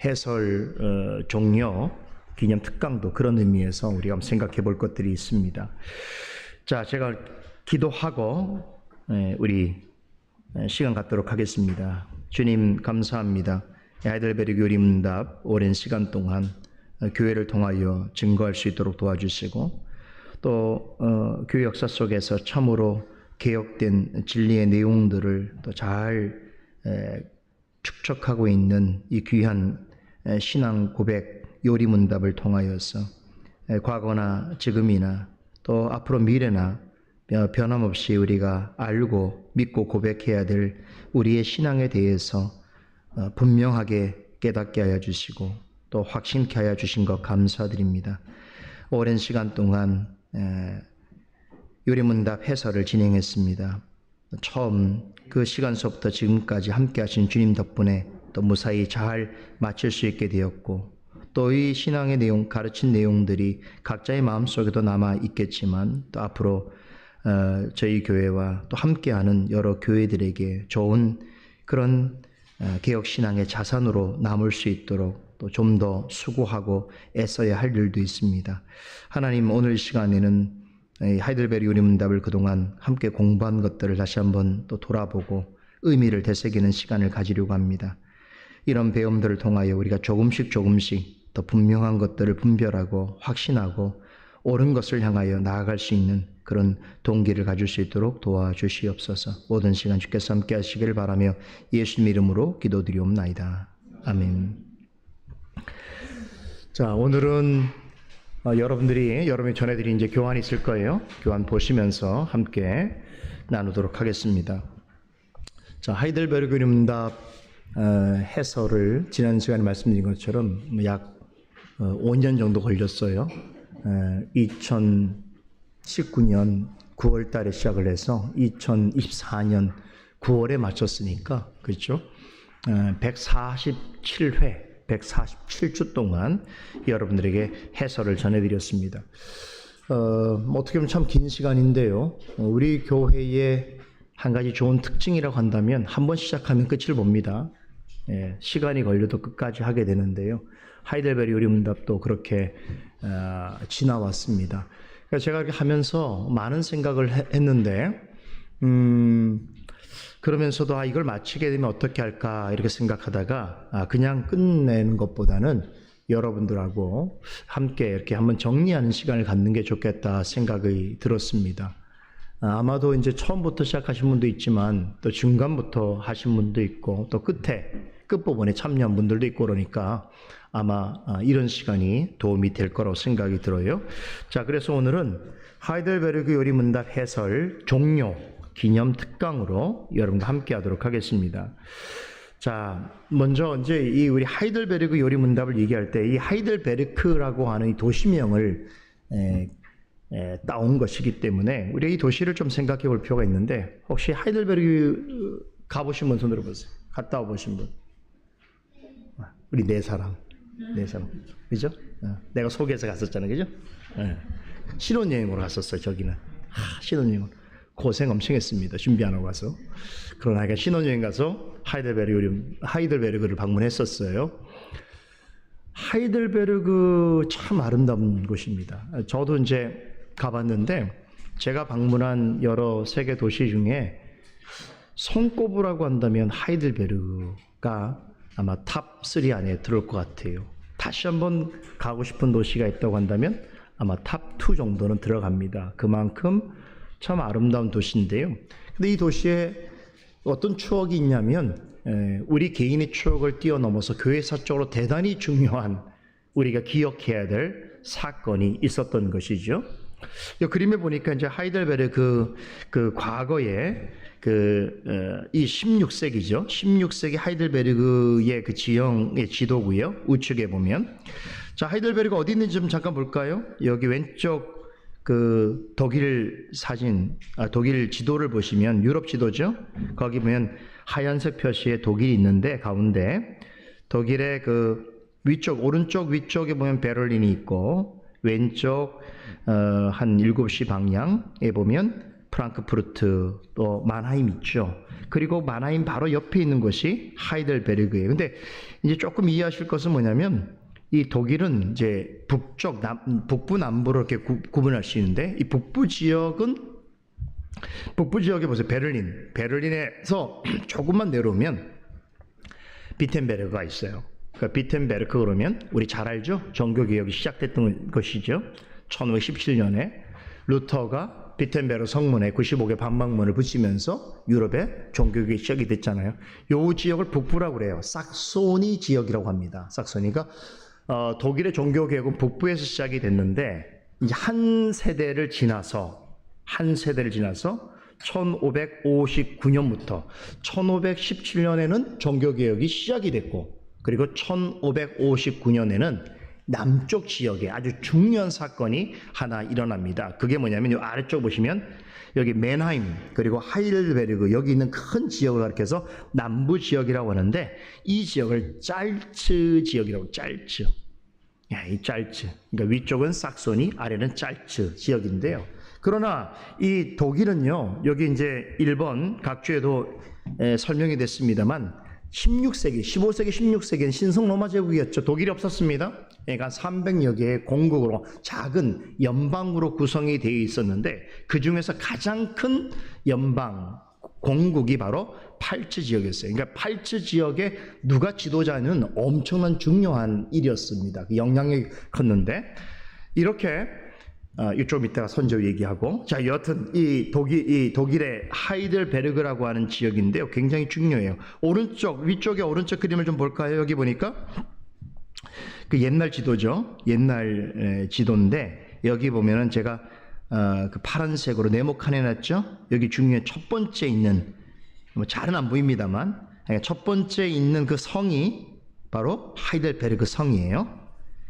해설 종료 기념 특강도 그런 의미에서 우리가 한번 생각해 볼 것들이 있습니다. 자, 제가 기도하고 우리 시간 갖도록 하겠습니다. 주님 감사합니다. 하이델베르그 요리문답 오랜 시간 동안 교회를 통하여 증거할 수 있도록 도와주시고 또 교회 역사 속에서 참으로 개혁된 진리의 내용들을 또 잘 축적하고 있는 이 귀한 신앙 고백 요리문답을 통하여서 과거나 지금이나 또 앞으로 미래나 변함없이 우리가 알고 믿고 고백해야 될 우리의 신앙에 대해서 분명하게 깨닫게 하여 주시고 또 확신케 하여 주신 것 감사드립니다. 오랜 시간 동안 요리문답 해설을 진행했습니다. 처음 그 시간서부터 지금까지 함께 하신 주님 덕분에 또 무사히 잘 마칠 수 있게 되었고 또 이 신앙의 내용, 가르친 내용들이 각자의 마음속에도 남아 있겠지만 또 앞으로 저희 교회와 또 함께하는 여러 교회들에게 좋은 그런 개혁신앙의 자산으로 남을 수 있도록 또 좀 더 수고하고 애써야 할 일도 있습니다. 하나님, 오늘 시간에는 하이델베르 요리문답을 그동안 함께 공부한 것들을 다시 한번 또 돌아보고 의미를 되새기는 시간을 가지려고 합니다. 이런 배움들을 통하여 우리가 조금씩 더 분명한 것들을 분별하고 확신하고 옳은 것을 향하여 나아갈 수 있는 그런 동기를 가질 수 있도록 도와주시옵소서. 모든 시간 주께서 함께 하시기를 바라며 예수님 이름으로 기도드리옵나이다. 아멘. 자, 오늘은 여러분이 전해드린 이제 교환이 있을 거예요. 교환 보시면서 함께 나누도록 하겠습니다. 자, 하이델베르그 요리문답 해설을 지난 시간에 말씀드린 것처럼 약 5년 정도 걸렸어요. 2019년 9월 달에 시작을 해서 2024년 9월에 마쳤으니까, 그렇죠? 147회, 147주 동안 여러분들에게 해설을 전해드렸습니다. 어떻게 보면 참 긴 시간인데요. 우리 교회의 한 가지 좋은 특징이라고 한다면 한 번 시작하면 끝을 봅니다. 시간이 걸려도 끝까지 하게 되는데요. 하이델베르 요리문답도 그렇게 지나왔습니다. 그러니까 제가 이렇게 하면서 많은 생각을 했는데 그러면서도 이걸 마치게 되면 어떻게 할까 이렇게 생각하다가 그냥 끝내는 것보다는 여러분들하고 함께 이렇게 한번 정리하는 시간을 갖는 게 좋겠다 생각이 들었습니다. 아마도 이제 처음부터 시작하신 분도 있지만 또 중간부터 하신 분도 있고 또 끝부분에 참여한 분들도 있고 그러니까 아마 이런 시간이 도움이 될 거라고 생각이 들어요. 자, 그래서 오늘은 하이델베르그 요리문답 해설 종료 기념 특강으로 여러분과 함께 하도록 하겠습니다. 자, 먼저 이제 이 우리 하이델베르그 요리문답을 얘기할 때 이 하이델베르크라고 하는 이 도시명을 따온 것이기 때문에 우리가 이 도시를 좀 생각해 볼 필요가 있는데, 혹시 하이델베르그 가보신 분 손 들어보세요. 갔다 와보신 분. 우리 네 사람. 그죠? 내가 소개해서 갔었잖아요. 그죠? 신혼여행으로 갔었어요. 저기는. 신혼여행으로. 고생 엄청 했습니다. 준비 안 하고 가서. 그러나 신혼여행 가서 하이델베르그를 방문했었어요. 하이델베르그 참 아름다운 곳입니다. 저도 이제 가봤는데 제가 방문한 여러 세계 도시 중에 손꼽으라고 한다면 하이델베르그가 아마 탑3 안에 들어올 것 같아요. 다시 한번 가고 싶은 도시가 있다고 한다면 아마 탑2 정도는 들어갑니다. 그만큼 참 아름다운 도시인데요. 근데 이 도시에 어떤 추억이 있냐면 우리 개인의 추억을 뛰어넘어서 교회사적으로 대단히 중요한 우리가 기억해야 될 사건이 있었던 것이죠. 이 그림에 보니까 이제 하이델베르그 그 과거에 이 16세기죠. 16세기 하이델베르그의 그 지형의 지도고요. 우측에 보면. 자, 하이델베르그 어디 있는지 좀 잠깐 볼까요? 여기 왼쪽 그 독일 사진, 독일 지도를 보시면 유럽 지도죠. 거기 보면 하얀색 표시에 독일이 있는데 가운데 독일의 그 위쪽, 오른쪽 위쪽에 보면 베를린이 있고 왼쪽 한 7시 방향에 보면 프랑크푸르트, 또 만하임 있죠. 그리고 만하임 바로 옆에 있는 것이 하이델베르그예요. 근데 이제 조금 이해하실 것은 뭐냐면 이 독일은 이제 북부 남부로 이렇게 구분할 수 있는데 이 북부 지역에 보세요. 베를린에서 조금만 내려오면 비텐베르크가 있어요. 그러니까 비텐베르크 그러면 우리 잘 알죠? 종교개혁이 시작됐던 것이죠. 1517년에 루터가 비텐베르크 성문에 95개 반박문을 붙이면서 유럽의 종교개혁이 시작이 됐잖아요. 이 지역을 북부라고 그래요. 삭소니 지역이라고 합니다. 삭소니가 독일의 종교개혁은 북부에서 시작이 됐는데 이제 한 세대를 지나서 1559년부터 1517년에는 종교개혁이 시작이 됐고 그리고 1559년에는 남쪽 지역에 아주 중요한 사건이 하나 일어납니다. 그게 뭐냐면 이 아래쪽 보시면 여기 맨하임 그리고 하이델베르그 여기 있는 큰 지역을 가리켜서 남부 지역이라고 하는데 이 지역을 짤츠 지역이라고 짤츠. 이 짤츠. 그러니까 위쪽은 삭소니, 아래는 짤츠 지역인데요. 그러나 이 독일은요, 여기 이제 1번 각주에도 설명이 됐습니다만 16세기, 15세기, 16세기는 신성 로마 제국이었죠. 독일이 없었습니다. 그러니까 300여 개의 공국으로 작은 연방으로 구성이 되어 있었는데 그 중에서 가장 큰 연방 공국이 바로 팔츠 지역이었어요. 그러니까 팔츠 지역에 누가 지도자는 엄청난 중요한 일이었습니다. 그 영향력이 컸는데 이렇게 좀 이따가 선조 얘기하고 자 여하튼 이 독일의 하이델베르그라고 하는 지역인데요. 굉장히 중요해요. 위쪽에 오른쪽 그림을 좀 볼까요? 여기 보니까 그 옛날 지도죠. 옛날 지도인데 여기 보면은 제가 그 파란색으로 네모칸 해놨죠. 여기 중요한 첫 번째 있는 뭐 잘은 안 보입니다만 첫 번째 있는 그 성이 바로 하이델베르그 성이에요.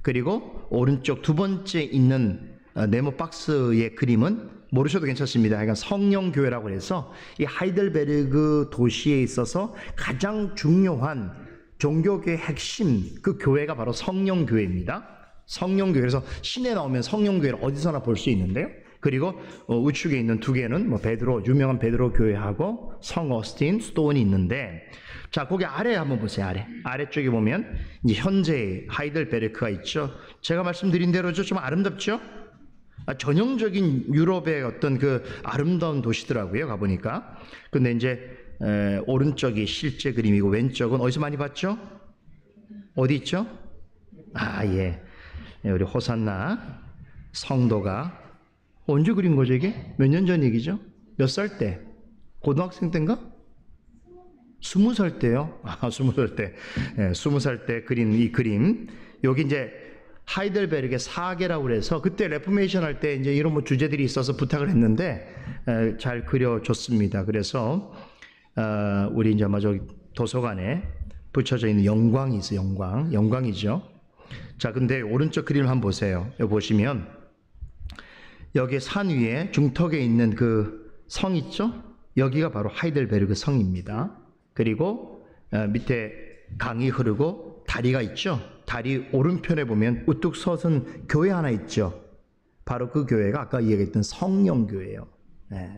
그리고 오른쪽 두 번째 있는 네모 박스의 그림은 모르셔도 괜찮습니다. 그러니까 성령교회라고 해서 이 하이델베르그 도시에 있어서 가장 중요한 종교계의 핵심 그 교회가 바로 성령교회입니다. 성령교회에서 시내 나오면 성령교회를 어디서나 볼 수 있는데요. 그리고 우측에 있는 두 개는 뭐 유명한 베드로 교회하고 성 어스틴, 스톤이 있는데 자 거기 아래 한번 보세요. 아래쪽에 보면 이제 현재 하이델베르크가 있죠. 제가 말씀드린 대로죠. 좀 아름답죠? 전형적인 유럽의 어떤 그 아름다운 도시더라고요. 가보니까. 근데 이제 오른쪽이 실제 그림이고 왼쪽은 어디서 많이 봤죠? 어디 있죠? 예. 우리 호산나 성도가 언제 그린 거죠 이게? 몇 년 전 얘기죠? 몇 살 때? 고등학생 때인가? 20살 때요. 20살 때. 20살 때 그린 이 그림. 여기 이제 하이델베르크의 사계라고 그래서 그때 레포메이션 할 때 이제 이런 뭐 주제들이 있어서 부탁을 했는데 잘 그려줬습니다. 그래서 우리 이제 아마 저기 도서관에 붙여져 있는 영광이 있어요. 영광이죠. 자, 근데 오른쪽 그림을 한번 보세요. 여기 보시면 여기 산 위에 중턱에 있는 그 성 있죠? 여기가 바로 하이델베르크 성입니다. 그리고 밑에 강이 흐르고 다리가 있죠? 다리 오른편에 보면 우뚝 솟은 교회 하나 있죠. 바로 그 교회가 아까 이야기했던 성령교회예요.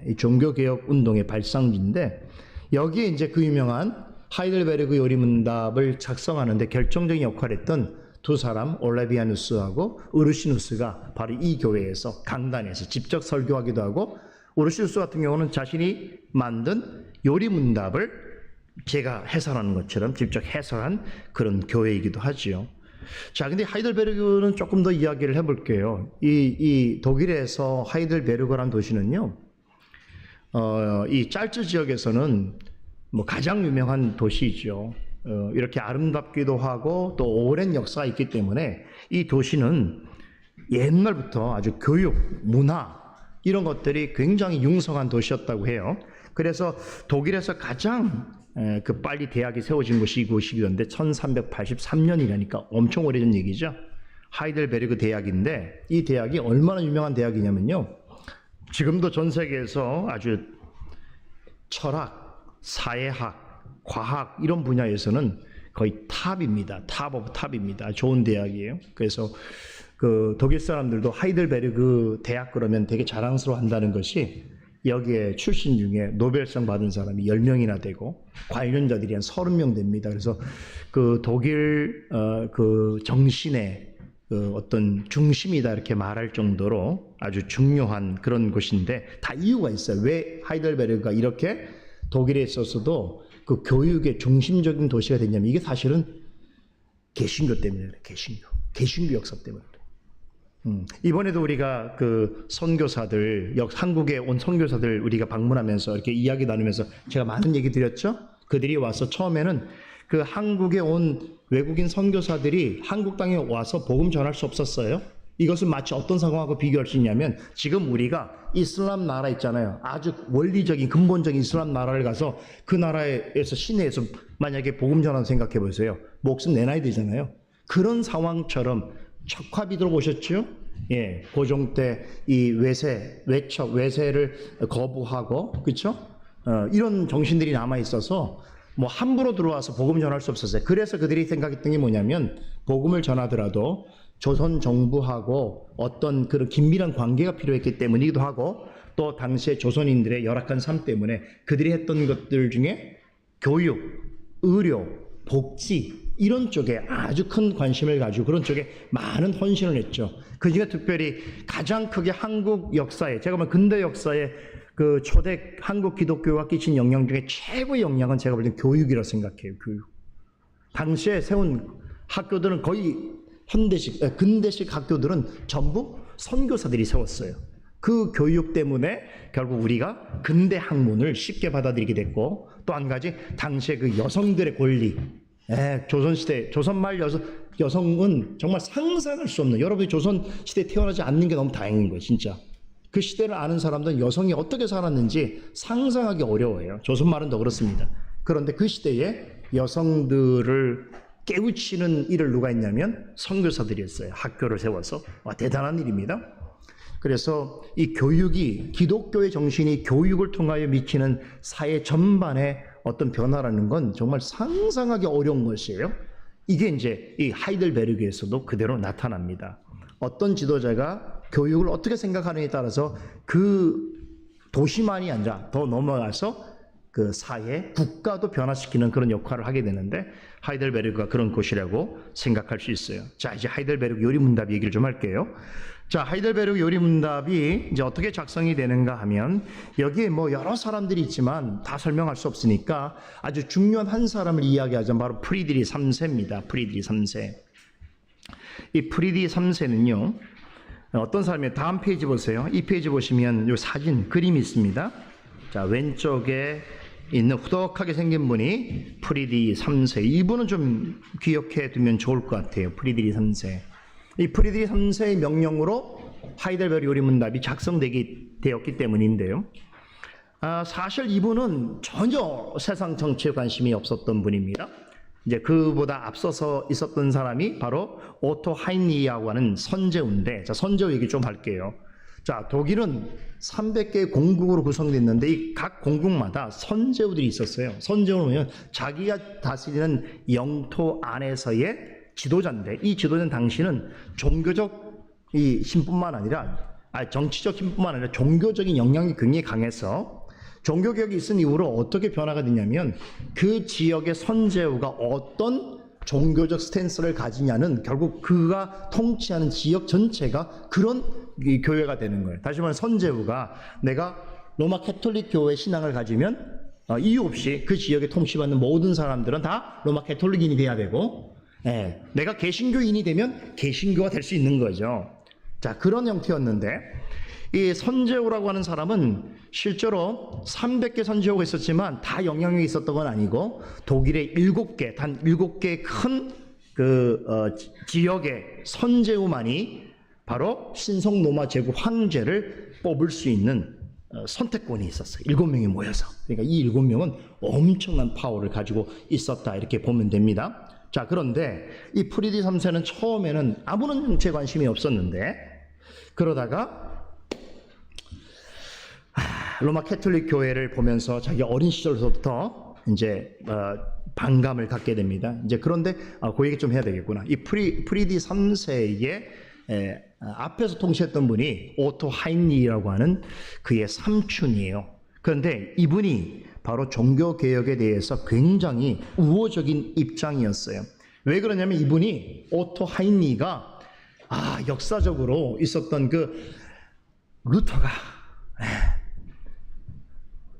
이 종교개혁 운동의 발상지인데 여기에 이제 그 유명한 하이델베르크 요리문답을 작성하는데 결정적인 역할을 했던 두 사람 올레비아누스하고 우르시누스가 바로 이 교회에서 강단에서 직접 설교하기도 하고 우르시누스 같은 경우는 자신이 만든 요리문답을 제가 해설하는 것처럼 직접 해설한 그런 교회이기도 하지요. 자, 근데 하이델베르크는 조금 더 이야기를 해볼게요. 이 독일에서 하이델베르크라는 도시는요, 이 짤츠 지역에서는 뭐 가장 유명한 도시이죠. 이렇게 아름답기도 하고 또 오랜 역사가 있기 때문에 이 도시는 옛날부터 아주 교육, 문화 이런 것들이 굉장히 융성한 도시였다고 해요. 그래서 독일에서 가장 그 빨리 대학이 세워진 곳이 이곳이던데 1383년이라니까 엄청 오래전 얘기죠. 하이델베르크 대학인데 이 대학이 얼마나 유명한 대학이냐면요. 지금도 전 세계에서 아주 철학, 사회학, 과학 이런 분야에서는 거의 탑입니다. 탑 오브 탑입니다. 좋은 대학이에요. 그래서 그 독일 사람들도 하이델베르크 대학 그러면 되게 자랑스러워 한다는 것이 여기에 출신 중에 노벨상 받은 사람이 10명이나 되고 관련자들이 한 30명 됩니다. 그래서 그 독일 그 정신의 그 어떤 중심이다 이렇게 말할 정도로 아주 중요한 그런 곳인데 다 이유가 있어요. 왜 하이델베르크가 이렇게 독일에 있어서도 그 교육의 중심적인 도시가 됐냐면 이게 사실은 개신교 때문에 그래요. 개신교 역사 때문에. 이번에도 우리가 그 선교사들, 한국에 온 선교사들 우리가 방문하면서 이렇게 이야기 나누면서 제가 많은 얘기 드렸죠? 그들이 와서 처음에는 그 한국에 온 외국인 선교사들이 한국 땅에 와서 복음 전할 수 없었어요. 이것은 마치 어떤 상황하고 비교할 수 있냐면 지금 우리가 이슬람 나라 있잖아요. 아주 원리적인 근본적인 이슬람 나라를 가서 그 나라에서 시내에서 만약에 복음 전하는 생각해 보세요. 목숨 내놔야 되잖아요. 그런 상황처럼 척화비 들어보셨죠? 예, 고종 때 이 외세를 거부하고, 그렇죠? 이런 정신들이 남아 있어서 뭐 함부로 들어와서 복음 전할 수 없었어요. 그래서 그들이 생각했던 게 뭐냐면 복음을 전하더라도 조선 정부하고 어떤 그런 긴밀한 관계가 필요했기 때문이기도 하고 또 당시에 조선인들의 열악한 삶 때문에 그들이 했던 것들 중에 교육, 의료, 복지 이런 쪽에 아주 큰 관심을 가지고 그런 쪽에 많은 헌신을 했죠. 그 중에 특별히 가장 크게 한국 역사에, 제가 보면 근대 역사에 그 초대 한국 기독교가 끼친 영향 중에 최고의 영향은 제가 볼 땐 교육이라고 생각해요. 교육. 당시에 세운 학교들은 거의 근대식 학교들은 전부 선교사들이 세웠어요. 그 교육 때문에 결국 우리가 근대 학문을 쉽게 받아들이게 됐고 또 한 가지 당시에 그 여성들의 권리, 조선시대, 조선말 여성은 정말 상상할 수 없는, 여러분이 조선시대에 태어나지 않는 게 너무 다행인 거예요, 진짜. 그 시대를 아는 사람들은 여성이 어떻게 살았는지 상상하기 어려워요. 조선말은 더 그렇습니다. 그런데 그 시대에 여성들을 깨우치는 일을 누가 했냐면 선교사들이었어요. 학교를 세워서. 대단한 일입니다. 그래서 이 교육이, 기독교의 정신이 교육을 통하여 미치는 사회 전반의 어떤 변화라는 건 정말 상상하기 어려운 것이에요. 이게 이제 이 하이델베르크에서도 그대로 나타납니다. 어떤 지도자가 교육을 어떻게 생각하느냐에 따라서 그 도시만이 아니라 더 넘어가서 그 사회, 국가도 변화시키는 그런 역할을 하게 되는데 하이델베르크가 그런 곳이라고 생각할 수 있어요. 자, 이제 하이델베르크 요리문답 얘기를 좀 할게요. 자, 하이델베르크 요리문답이 이제 어떻게 작성이 되는가 하면 여기에 뭐 여러 사람들이 있지만 다 설명할 수 없으니까 아주 중요한 한 사람을 이야기하자면 바로 프리드리 3세입니다. 프리드리 3세. 이 프리드리 3세는요. 어떤 사람이에요? 다음 페이지 보세요. 이 페이지 보시면 이 사진, 그림이 있습니다. 자, 왼쪽에 있는 후덕하게 생긴 분이 프리드리 3세. 이분은 좀 기억해 두면 좋을 것 같아요. 프리드리 3세. 이 프리드리 3세의 명령으로 하이델베르크 요리문답이 되었기 때문인데요. 사실 이분은 전혀 세상 정치에 관심이 없었던 분입니다. 이제 그보다 앞서서 있었던 사람이 바로 오토 하인리히라고 하는 선제우인데, 자, 선제우 얘기 좀 할게요. 자, 독일은 300개의 공국으로 구성됐는데 이 각 공국마다 선제우들이 있었어요. 선제우는 자기가 다스리는 영토 안에서의 지도자인데 이 지도자는 당시는 종교적 힘뿐만 아니라 정치적 힘뿐만 아니라 종교적인 영향이 굉장히 강해서 종교개혁이 있은 이후로 어떻게 변화가 되냐면 그 지역의 선제우가 어떤 종교적 스탠스를 가지냐는 결국 그가 통치하는 지역 전체가 그런 교회가 되는 거예요. 다시 말하면 선제우가 내가 로마 캐톨릭 교회 신앙을 가지면 이유 없이 그 지역에 통치받는 모든 사람들은 다 로마 캐톨릭인이 돼야 되고 내가 개신교인이 되면 개신교가 될 수 있는 거죠. 자, 그런 형태였는데 이 선제우라고 하는 사람은 실제로 300개 선제우가 있었지만 다 영향력이 있었던 건 아니고 독일의 단 7개의 큰 지역의 선제우만이 바로 신성 로마 제국 황제를 뽑을 수 있는 선택권이 있었어요. 7명이 모여서. 그러니까 이 7명은 엄청난 파워를 가지고 있었다 이렇게 보면 됩니다. 자, 그런데 이 프리드리 3세는 처음에는 아무런 정치에 관심이 없었는데 그러다가 로마 캐톨릭 교회를 보면서 자기 어린 시절부터 이제 반감을 갖게 됩니다. 이제 그런데 그 얘기 좀 해야 되겠구나. 이 프리드리 3세의 앞에서 통치했던 분이 오토 하인리히라고 하는 그의 삼촌이에요. 그런데 이분이 바로 종교개혁에 대해서 굉장히 우호적인 입장이었어요. 왜 그러냐면 이분이 오토 하인리히가 역사적으로 있었던 그 루터가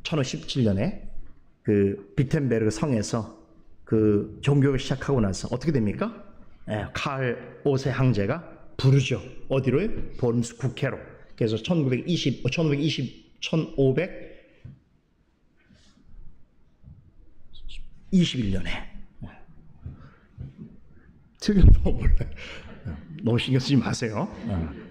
1517년에 그 비텐베르그 성에서 그 종교를 시작하고 나서 어떻게 됩니까? 칼 5세 황제가 부르죠. 어디로요? 보름스 국회로. 그래서 1521년에 틀린 거 몰라요. 너무 신경 쓰지 마세요.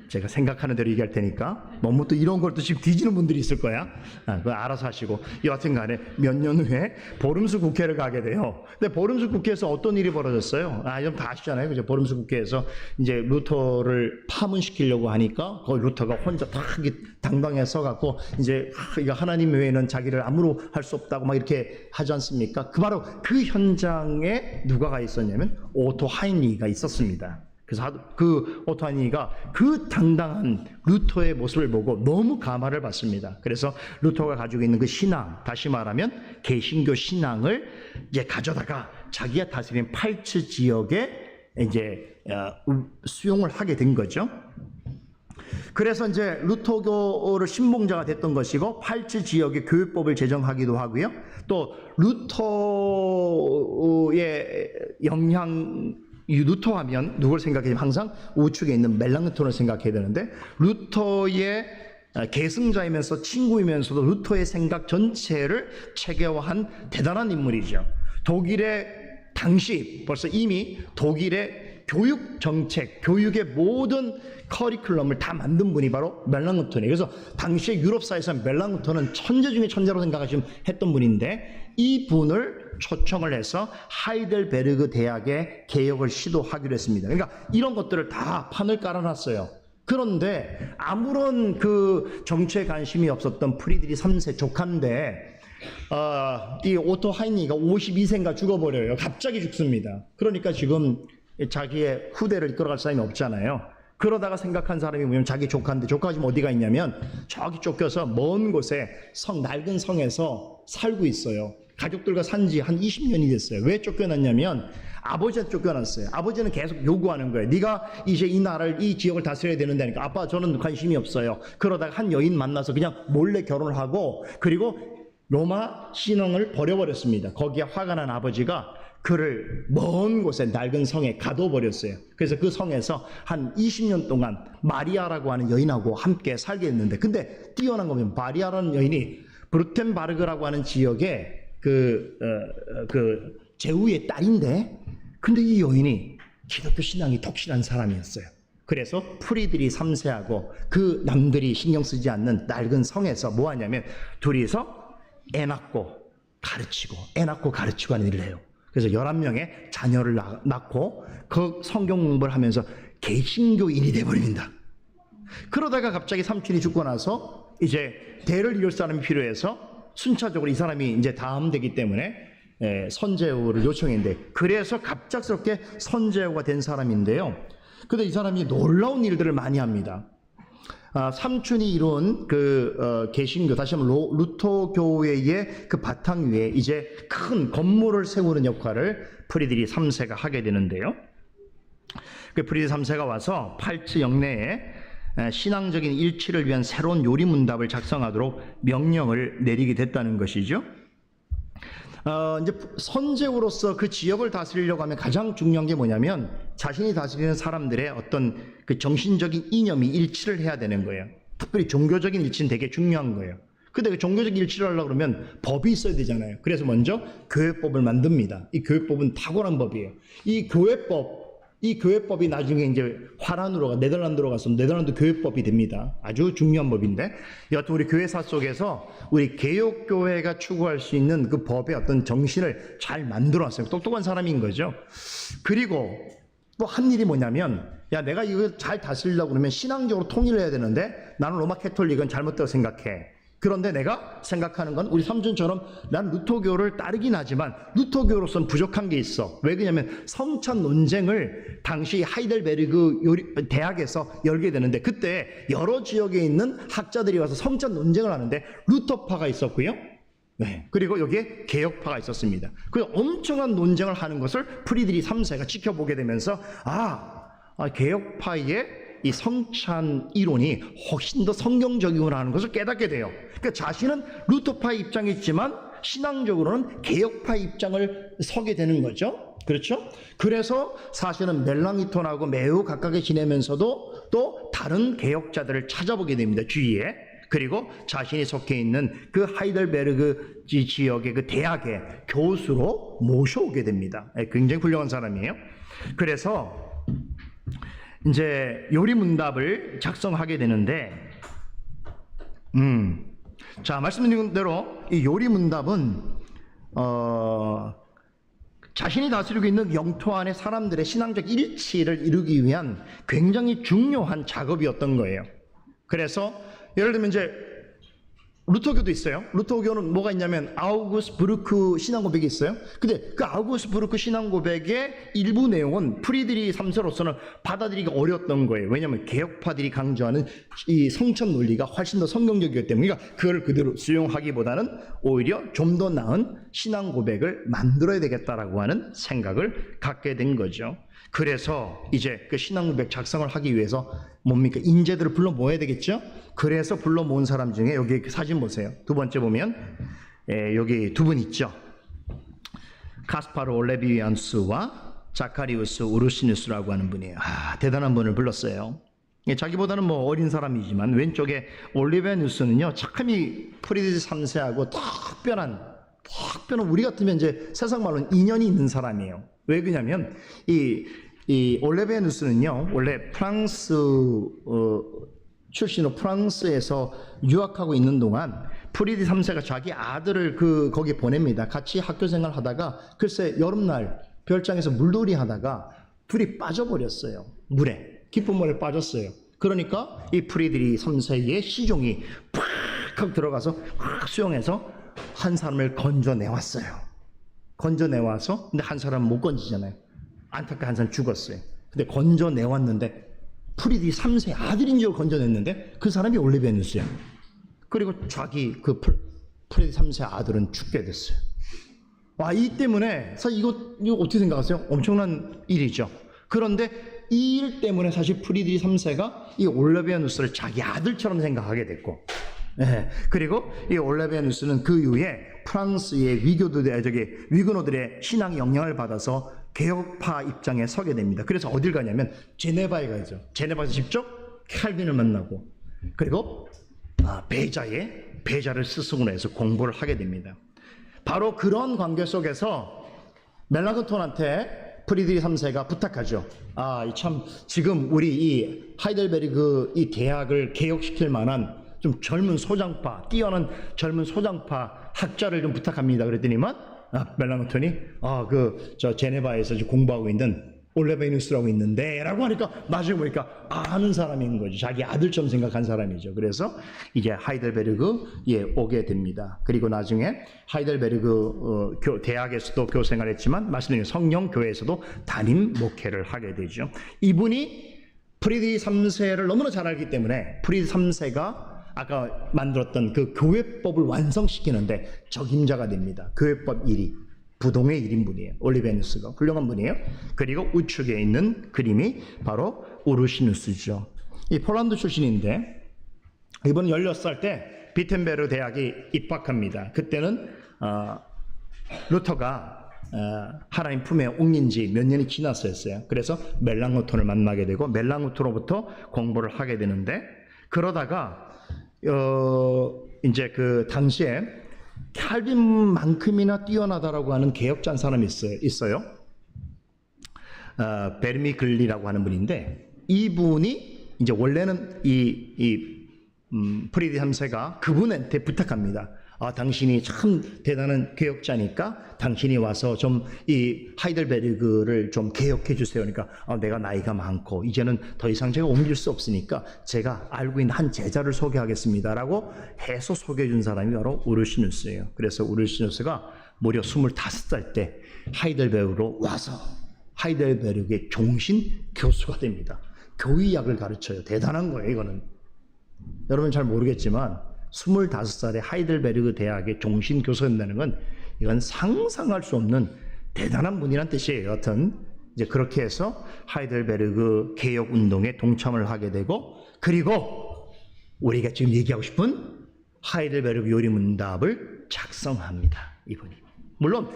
제가 생각하는 대로 얘기할 테니까 너무 또 이런 걸 또 지금 뒤지는 분들이 있을 거야. 그거 알아서 하시고. 여하튼 간에 몇 년 후에 보름수 국회를 가게 돼요. 근데 보름수 국회에서 어떤 일이 벌어졌어요? 좀 다 아시잖아요. 그죠? 보름수 국회에서 이제 루터를 파문시키려고 하니까 거기 루터가 혼자 다 당당해 서갖고 이제 이거 하나님 외에는 자기를 아무로 할 수 없다고 막 이렇게 하지 않습니까? 바로 그 현장에 누가 가 있었냐면 오토 하인리히가 있었습니다. 그래서 그 오토 하인리히가 그 당당한 루터의 모습을 보고 너무 감화를 받습니다. 그래서 루터가 가지고 있는 그 신앙, 다시 말하면 개신교 신앙을 이제 가져다가 자기가 다스리는 팔츠 지역에 이제 수용을 하게 된 거죠. 그래서 이제 루터교를 신봉자가 됐던 것이고 팔츠 지역의 교육법을 제정하기도 하고요. 또 루터의 루터 하면 누굴 생각해야 되면 항상 우측에 있는 멜랑흐톤을 생각해야 되는데 루터의 계승자이면서 친구이면서도 루터의 생각 전체를 체계화한 대단한 인물이죠. 독일의 당시 벌써 이미 독일의 교육 정책, 교육의 모든 커리큘럼을 다 만든 분이 바로 멜랑흐톤이에요. 그래서 당시에 유럽사에서 멜랑흐톤은 천재 중에 천재로 생각하시면 했던 분인데 이 분을 초청을 해서 하이델베르그 대학의 개혁을 시도하기로 했습니다. 그러니까 이런 것들을 다 판을 깔아놨어요. 그런데 아무런 그 정치에 관심이 없었던 프리드리 3세 조카인데 이 오토 하인리히가 52세인가 죽어버려요. 갑자기 죽습니다. 그러니까 지금 자기의 후대를 이끌어갈 사람이 없잖아요. 그러다가 생각한 사람이 뭐냐면 자기 조카인데 조카가 지금 어디가 있냐면 저기 쫓겨서 먼 곳에 낡은 성에서 살고 있어요. 가족들과 산지 한 20년이 됐어요. 왜 쫓겨났냐면 아버지한테 쫓겨났어요. 아버지는 계속 요구하는 거예요. 네가 이제 이 나라를, 이 지역을 다스려야 되는다니까. 아빠 저는 관심이 없어요. 그러다가 한 여인 만나서 그냥 몰래 결혼을 하고 그리고 로마 신앙을 버려버렸습니다. 거기에 화가 난 아버지가 그를 먼 곳에 낡은 성에 가둬버렸어요. 그래서 그 성에서 한 20년 동안 마리아라고 하는 여인하고 함께 살게 했는데 근데 뛰어난 거면 마리아라는 여인이 브루텐바르그라고 하는 지역에 그 제후의 딸인데 근데 이 여인이 기독교 신앙이 독실한 사람이었어요. 그래서 프리드리 3세하고 그 남들이 신경 쓰지 않는 낡은 성에서 뭐 하냐면 둘이서 애 낳고 가르치고 하는 일을 해요. 그래서 11명의 자녀를 낳고 그 성경 공부를 하면서 개신교인이 돼버립니다. 그러다가 갑자기 삼촌이 죽고 나서 이제 대를 이을 사람이 필요해서 순차적으로 이 사람이 이제 다음 되기 때문에 선제후를 요청했는데 그래서 갑작스럽게 선제후가 된 사람인데요. 근데 이 사람이 놀라운 일들을 많이 합니다. 삼촌이 이룬 그 개신교, 다시 한번 루터 교회의 그 바탕 위에 이제 큰 건물을 세우는 역할을 프리드리 3세가 하게 되는데요. 그 프리드리 3세가 와서 팔츠 영내에 신앙적인 일치를 위한 새로운 요리 문답을 작성하도록 명령을 내리게 됐다는 것이죠. 이제 선제후로서 그 지역을 다스리려고 하면 가장 중요한 게 뭐냐면 자신이 다스리는 사람들의 어떤 그 정신적인 이념이 일치를 해야 되는 거예요. 특별히 종교적인 일치는 되게 중요한 거예요. 근데 그 종교적인 일치를 하려고 그러면 법이 있어야 되잖아요. 그래서 먼저 교회법을 만듭니다. 이 교회법은 탁월한 법이에요. 이 교회법이 나중에 이제 화란으로 네덜란드로 가서 네덜란드 교회법이 됩니다. 아주 중요한 법인데 여하튼 우리 교회사 속에서 우리 개혁교회가 추구할 수 있는 그 법의 어떤 정신을 잘 만들어놨어요. 똑똑한 사람인 거죠. 그리고 또 한 일이 뭐냐면 야 내가 이걸 잘 다스리려고 그러면 신앙적으로 통일을 해야 되는데 나는 로마 캐톨릭은 잘못되다고 생각해. 그런데 내가 생각하는 건 우리 삼촌처럼 난 루터교를 따르긴 하지만 루터교로서는 부족한 게 있어. 왜 그러냐면 성찬 논쟁을 당시 하이델베르그 대학에서 열게 되는데 그때 여러 지역에 있는 학자들이 와서 성찬 논쟁을 하는데 루터파가 있었고요. 네. 그리고 여기에 개혁파가 있었습니다. 그 엄청난 논쟁을 하는 것을 프리드리 3세가 지켜보게 되면서 개혁파의 이 성찬 이론이 훨씬 더 성경적이구나 하는 것을 깨닫게 돼요. 그러니까 자신은 루터파의 입장에 있지만 신앙적으로는 개혁파의 입장을 서게 되는 거죠. 그렇죠? 그래서 사실은 멜랑이톤하고 매우 가깝게 지내면서도 또 다른 개혁자들을 찾아보게 됩니다. 주위에. 그리고 자신이 속해 있는 그 하이델베르그 지역의 그 대학의 교수로 모셔오게 됩니다. 굉장히 훌륭한 사람이에요. 그래서 이제 요리문답을 작성하게 되는데, 자, 말씀드린 대로 이 요리문답은 자신이 다스리고 있는 영토 안의 사람들의 신앙적 일치를 이루기 위한 굉장히 중요한 작업이었던 거예요. 그래서 예를 들면 이제 루터교도 있어요. 루터교는 뭐가 있냐면 아우구스부르크 신앙고백이 있어요. 근데 그 아우구스부르크 신앙고백의 일부 내용은 프리드리 3세로서는 받아들이기 어려웠던 거예요. 왜냐하면 개혁파들이 강조하는 이 성찬 논리가 훨씬 더 성경적이기 때문에 그러니까 그걸 그대로 수용하기보다는 오히려 좀 더 나은 신앙고백을 만들어야 되겠다라고 하는 생각을 갖게 된 거죠. 그래서 이제 그 신앙고백 작성을 하기 위해서 뭡니까? 인재들을 불러 모아야 되겠죠? 그래서 불러 모은 사람 중에 여기 사진 보세요. 두 번째 보면 여기 두 분 있죠. 카스파르 올레비안스와 자카리우스 우르시누스라고 하는 분이에요. 대단한 분을 불렀어요. 자기보다는 뭐 어린 사람이지만 왼쪽에 올리비아누스는요 착함이 프리드리 3세하고 특별한 우리 같으면 이제 세상 말로는 인연이 있는 사람이에요. 왜 그러냐면 이 올레비아누스는요 원래 프랑스 출신으로 프랑스에서 유학하고 있는 동안 프리드리 3세가 자기 아들을 거기 보냅니다. 같이 학교 생활 하다가 글쎄 여름날 별장에서 물놀이 하다가 둘이 빠져버렸어요. 물에 깊은 물에 빠졌어요. 그러니까 이 프리드리 3세의 시종이 팍 들어가서 확 수영해서 한 사람을 건져내왔어요. 건져내와서 근데 한 사람은 못 건지잖아요. 안타깝게 한 사람 죽었어요. 근데 건져내왔는데 프리드리 3세 아들인 줄 건져냈는데 그 사람이 올리비아누스야. 그리고 자기 그 프리드리 3세 아들은 죽게 됐어요. 이 때문에 사실 이거 어떻게 생각하세요? 엄청난 일이죠. 그런데 이 일 때문에 사실 프리드리 3세가 이 올레비아누스를 자기 아들처럼 생각하게 됐고, 그리고 이 올레비아누스는 그 이후에 프랑스의 위그노들의 신앙 영향을 받아서 개혁파 입장에 서게 됩니다. 그래서 어딜 가냐면 제네바에 가죠. 제네바에서 직접 칼빈을 만나고 그리고 베자를 스승으로 해서 공부를 하게 됩니다. 바로 그런 관계 속에서 멜랑크톤한테 프리드리 3세가 부탁하죠. 참 지금 우리 이 하이델베르그 이 대학을 개혁시킬 만한 좀 젊은 소장파, 뛰어난 젊은 소장파 학자를 좀 부탁합니다. 그랬더니만 멜랑크톤이 저 제네바에서 공부하고 있는 올레비아누스라고 있는데 라고 하니까 나중에 보니까 아는 사람인 거죠. 자기 아들처럼 생각한 사람이죠. 그래서 이제 하이델베르그에 오게 됩니다. 그리고 나중에 하이델베르그 대학에서도 교생활했지만 말씀드린 성령교회에서도 담임 목회를 하게 되죠. 이분이 프리드리 3세를 너무나 잘 알기 때문에 프리드리 3세가 아까 만들었던 그 교회법을 완성시키는데 적임자가 됩니다. 교회법 1위. 부동의 1인분이에요. 올리비아누스가 훌륭한 분이에요. 그리고 우측에 있는 그림이 바로 우르시누스죠. 이 폴란드 출신인데 이번에 16살 때 비텐베르 대학에 입학합니다. 그때는 루터가 하나님 품에 옮긴 지 몇 년이 지났었어요. 그래서 멜랑후톤을 만나게 되고 멜랑후톤으로부터 공부를 하게 되는데 그러다가 이제 그 당시에 칼빈만큼이나 뛰어나다라고 하는 개혁자 한 사람이 있어요. 베르미글리라고 하는 분인데 이분이 이제 원래는 프리드리 3세가 그분한테 부탁합니다. 당신이 참 대단한 개혁자니까 당신이 와서 좀 이 하이델베르그를 좀 개혁해 주세요. 그러니까 내가 나이가 많고 이제는 더 이상 제가 옮길 수 없으니까 제가 알고 있는 한 제자를 소개하겠습니다라고 해서 소개해 준 사람이 바로 우르시누스예요. 그래서 우르시누스가 무려 25살 때 하이델베르그로 와서 하이델베르그의 종신 교수가 됩니다. 교의학을 가르쳐요. 대단한 거예요, 이거는. 여러분 잘 모르겠지만 25살에 하이델베르그 대학의 종신 교수였다는 건 이건 상상할 수 없는 대단한 분이란 뜻이에요. 여튼 이제 그렇게 해서 하이델베르그 개혁 운동에 동참을 하게 되고, 그리고 우리가 지금 얘기하고 싶은 하이델베르그 요리 문답을 작성합니다. 이분이. 물론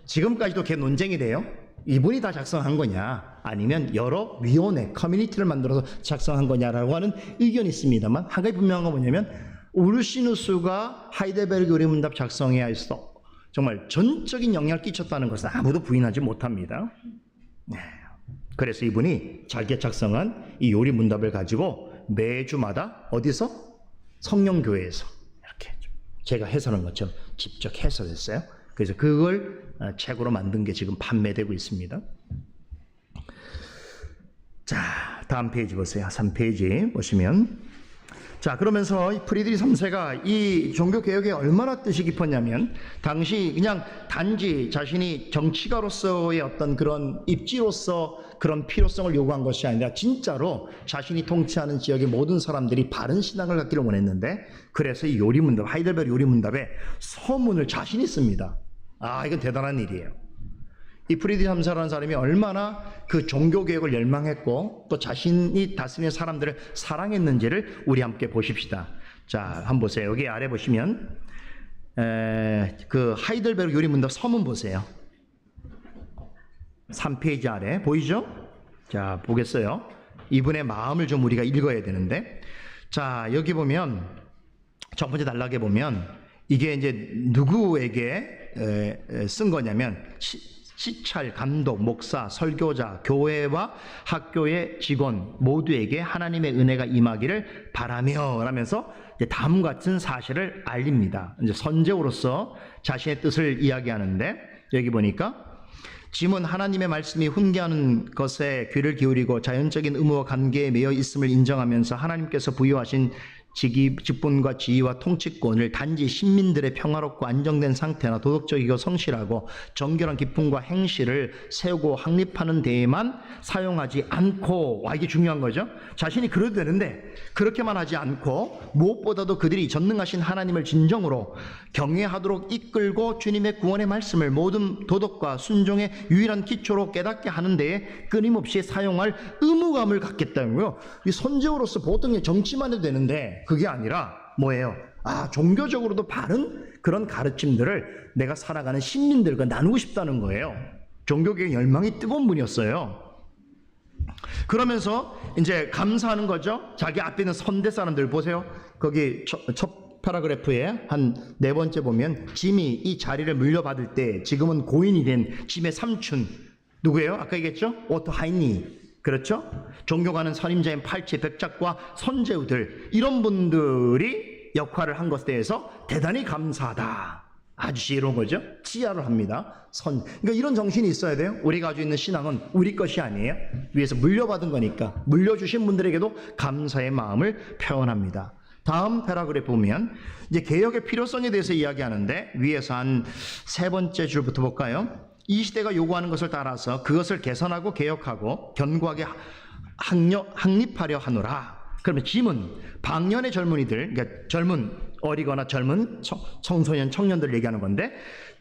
지금까지도 개 논쟁이 돼요. 이분이 다 작성한 거냐 아니면 여러 위원회 커뮤니티를 만들어서 작성한 거냐라고 하는 의견이 있습니다만, 한 가지 분명한 건 뭐냐면 우르시누스가 하이델베르그 요리 문답 작성에 있어 정말 전적인 영향을 끼쳤다는 것은 아무도 부인하지 못합니다. 그래서 이분이 자기가 작성한 이 요리 문답을 가지고 매주마다 어디서? 성령교회에서 이렇게 제가 해설한 것처럼 직접 해설했어요. 그래서 그걸 책으로 만든 게 지금 판매되고 있습니다. 자, 다음 페이지 보세요. 3페이지 보시면, 자, 그러면서 프리드리 3세가 이 종교개혁에 얼마나 뜻이 깊었냐면, 당시 그냥 단지 자신이 정치가로서의 어떤 그런 입지로서 그런 필요성을 요구한 것이 아니라 진짜로 자신이 통치하는 지역의 모든 사람들이 바른 신앙을 갖기를 원했는데, 그래서 이 요리문답, 하이델베르 요리문답에 서문을 자신이 씁니다. 이건 대단한 일이에요. 이 프리드리 3세라는 사람이 얼마나 그 종교개혁을 열망했고 또 자신이 다스리는 사람들을 사랑했는지를 우리 함께 보십시다. 자, 한번 보세요. 여기 아래 보시면 그 하이델베르그 요리문답 서문 보세요. 3페이지 아래 보이죠? 자, 보겠어요. 이분의 마음을 좀 우리가 읽어야 되는데, 자, 여기 보면 첫 번째 단락에 보면 이게 이제 누구에게 쓴 거냐면 시찰, 감독, 목사, 설교자, 교회와 학교의 직원 모두에게 하나님의 은혜가 임하기를 바라며 라면서 다음과 같은 사실을 알립니다. 이제 선제로서 자신의 뜻을 이야기하는데, 여기 보니까 짐은 하나님의 말씀이 훈계하는 것에 귀를 기울이고 자연적인 의무와 관계에 매여 있음을 인정하면서 하나님께서 부여하신 직분과 지위와 통치권을 단지 시민들의 평화롭고 안정된 상태나 도덕적이고 성실하고 정결한 기쁨과 행실을 세우고 확립하는 데에만 사용하지 않고, 이게 중요한 거죠. 자신이 그래도 되는데 그렇게만 하지 않고 무엇보다도 그들이 전능하신 하나님을 진정으로 경외하도록 이끌고 주님의 구원의 말씀을 모든 도덕과 순종의 유일한 기초로 깨닫게 하는 데에 끊임없이 사용할 의무감을 갖겠다는 거예요. 이 선제로서 보통 정치만 해도 되는데 그게 아니라 뭐예요? 종교적으로도 바른 그런 가르침들을 내가 살아가는 시민들과 나누고 싶다는 거예요. 종교계의 열망이 뜨거운 분이었어요. 그러면서 이제 감사하는 거죠. 자기 앞에 있는 선대 사람들 보세요. 거기 첫 파라그래프에 한 4번째 보면 짐이 이 자리를 물려받을 때 지금은 고인이 된 짐의 삼촌 누구예요? 아까 얘기했죠? 오토 하이니. 그렇죠? 존경하는 선임자인 팔치, 백작과 선제우들, 이런 분들이 역할을 한 것에 대해서 대단히 감사하다. 아주 지혜로운 거죠? 치하를 합니다. 그러니까 이런 정신이 있어야 돼요. 우리가 가지고 있는 신앙은 우리 것이 아니에요. 위에서 물려받은 거니까 물려주신 분들에게도 감사의 마음을 표현합니다. 다음 패러그래프 보면 이제 개혁의 필요성에 대해서 이야기하는데, 위에서 한 3번째 줄부터 볼까요? 이 시대가 요구하는 것을 따라서 그것을 개선하고 개혁하고 견고하게 확립하려 하노라. 그러면 짐은 방년의 젊은이들, 그러니까 젊은 어리거나 젊은 청소년 청년들 얘기하는 건데,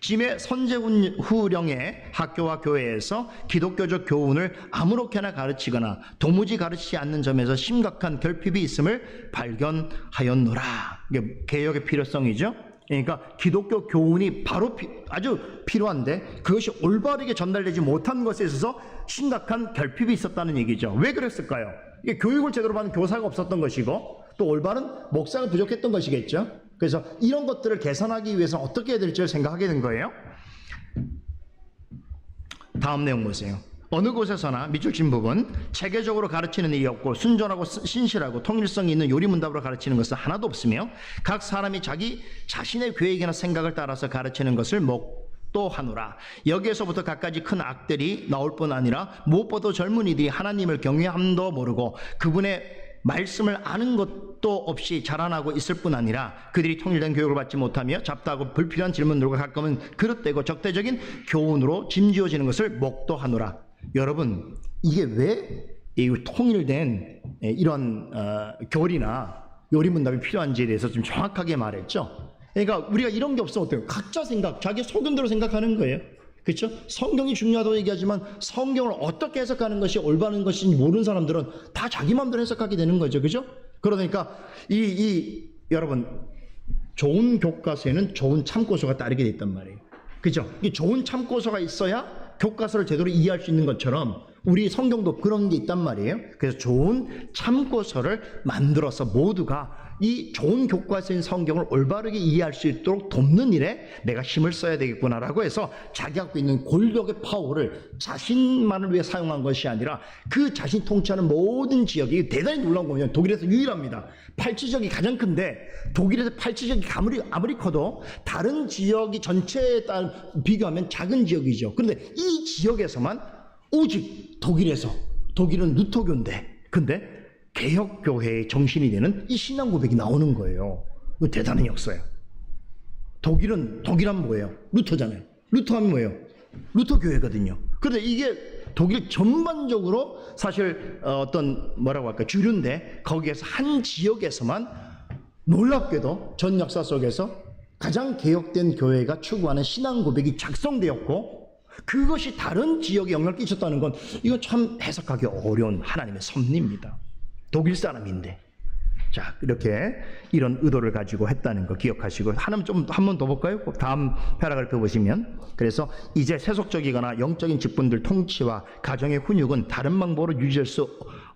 짐의 선제후령의 학교와 교회에서 기독교적 교훈을 아무렇게나 가르치거나 도무지 가르치지 않는 점에서 심각한 결핍이 있음을 발견하였노라. 이게 개혁의 필요성이죠. 그러니까 기독교 교훈이 바로 아주 필요한데 그것이 올바르게 전달되지 못한 것에 있어서 심각한 결핍이 있었다는 얘기죠. 왜 그랬을까요? 이게 교육을 제대로 받는 교사가 없었던 것이고 또 올바른 목사가 부족했던 것이겠죠. 그래서 이런 것들을 개선하기 위해서 어떻게 해야 될지를 생각하게 된 거예요. 다음 내용 보세요. 어느 곳에서나 밑줄 친 부분 체계적으로 가르치는 일이 없고 순전하고 신실하고 통일성이 있는 요리문답으로 가르치는 것은 하나도 없으며 각 사람이 자기 자신의 계획이나 생각을 따라서 가르치는 것을 목도하노라. 여기에서부터 갖가지 큰 악들이 나올 뿐 아니라 무엇보다 젊은이들이 하나님을 경외함도 모르고 그분의 말씀을 아는 것도 없이 자라나고 있을 뿐 아니라 그들이 통일된 교육을 받지 못하며 잡다하고 불필요한 질문들과 가끔은 그릇되고 적대적인 교훈으로 짐지어지는 것을 목도하노라. 여러분, 이게 왜 이 통일된 이런 교리나 요리문답이 필요한지에 대해서 좀 정확하게 말했죠. 그러니까 우리가 이런 게 없으면 어때요? 각자 생각, 자기 소견대로 생각하는 거예요. 그렇죠? 성경이 중요하다고 얘기하지만 성경을 어떻게 해석하는 것이 올바른 것인지 모르는 사람들은 다 자기 마음대로 해석하게 되는 거죠. 그렇죠? 그러니까 여러분, 좋은 교과서에는 좋은 참고서가 따르게 돼 있단 말이에요. 그렇죠? 이 좋은 참고서가 있어야 교과서를 제대로 이해할 수 있는 것처럼 우리 성경도 그런 게 있단 말이에요. 그래서 좋은 참고서를 만들어서 모두가 이 좋은 교과서인 성경을 올바르게 이해할 수 있도록 돕는 일에 내가 힘을 써야 되겠구나라고 해서 자기 갖고 있는 권력의 파워를 자신만을 위해 사용한 것이 아니라 그 자신이 통치하는 모든 지역이 대단히 놀라운 거면 독일에서 유일합니다. 8지역이 가장 큰데 독일에서 8지역이 아무리 커도 다른 지역이 전체에 따라 비교하면 작은 지역이죠. 그런데 이 지역에서만 오직 독일은 루터교인데 근데 개혁교회의 정신이 되는 이 신앙 고백이 나오는 거예요. 이거 대단한 역사예요. 독일하면 뭐예요? 루터잖아요. 루터하면 뭐예요? 루터교회거든요. 그런데 이게 독일 전반적으로 사실 뭐라고 할까 주류인데 거기에서 한 지역에서만 놀랍게도 전 역사 속에서 가장 개혁된 교회가 추구하는 신앙 고백이 작성되었고 그것이 다른 지역에 영향을 끼쳤다는 건 이거 참 해석하기 어려운 하나님의 섭리입니다. 독일 사람인데. 자, 이렇게 이런 의도를 가지고 했다는 거 기억하시고 한 번 더 볼까요? 다음 패러그래프 보시면 그래서 이제 세속적이거나 영적인 직분들 통치와 가정의 훈육은 다른 방법으로 유지할 수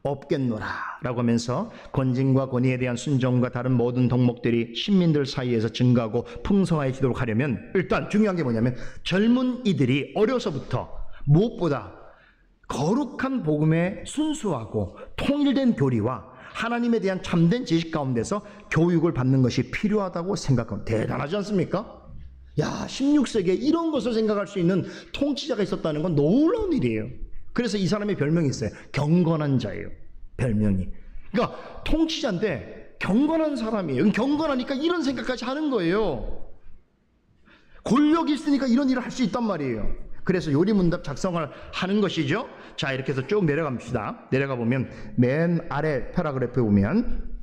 없겠노라 라고 하면서 권징과 권위에 대한 순종과 다른 모든 덕목들이 신민들 사이에서 증가하고 풍성해지도록 하려면 일단 중요한 게 뭐냐면 젊은 이들이 어려서부터 무엇보다 거룩한 복음에 순수하고 통일된 교리와 하나님에 대한 참된 지식 가운데서 교육을 받는 것이 필요하다고 생각합니다. 대단하지 않습니까? 야, 16세기에 이런 것을 생각할 수 있는 통치자가 있었다는 건 놀라운 일이에요. 그래서 이 사람의 별명이 있어요. 경건한 자예요. 별명이. 그러니까 통치자인데 경건한 사람이에요. 경건하니까 이런 생각까지 하는 거예요. 권력이 있으니까 이런 일을 할 수 있단 말이에요. 그래서 요리문답 작성을 하는 것이죠. 자, 이렇게 해서 쭉 내려갑시다. 내려가 보면 맨 아래 패러그래프에 보면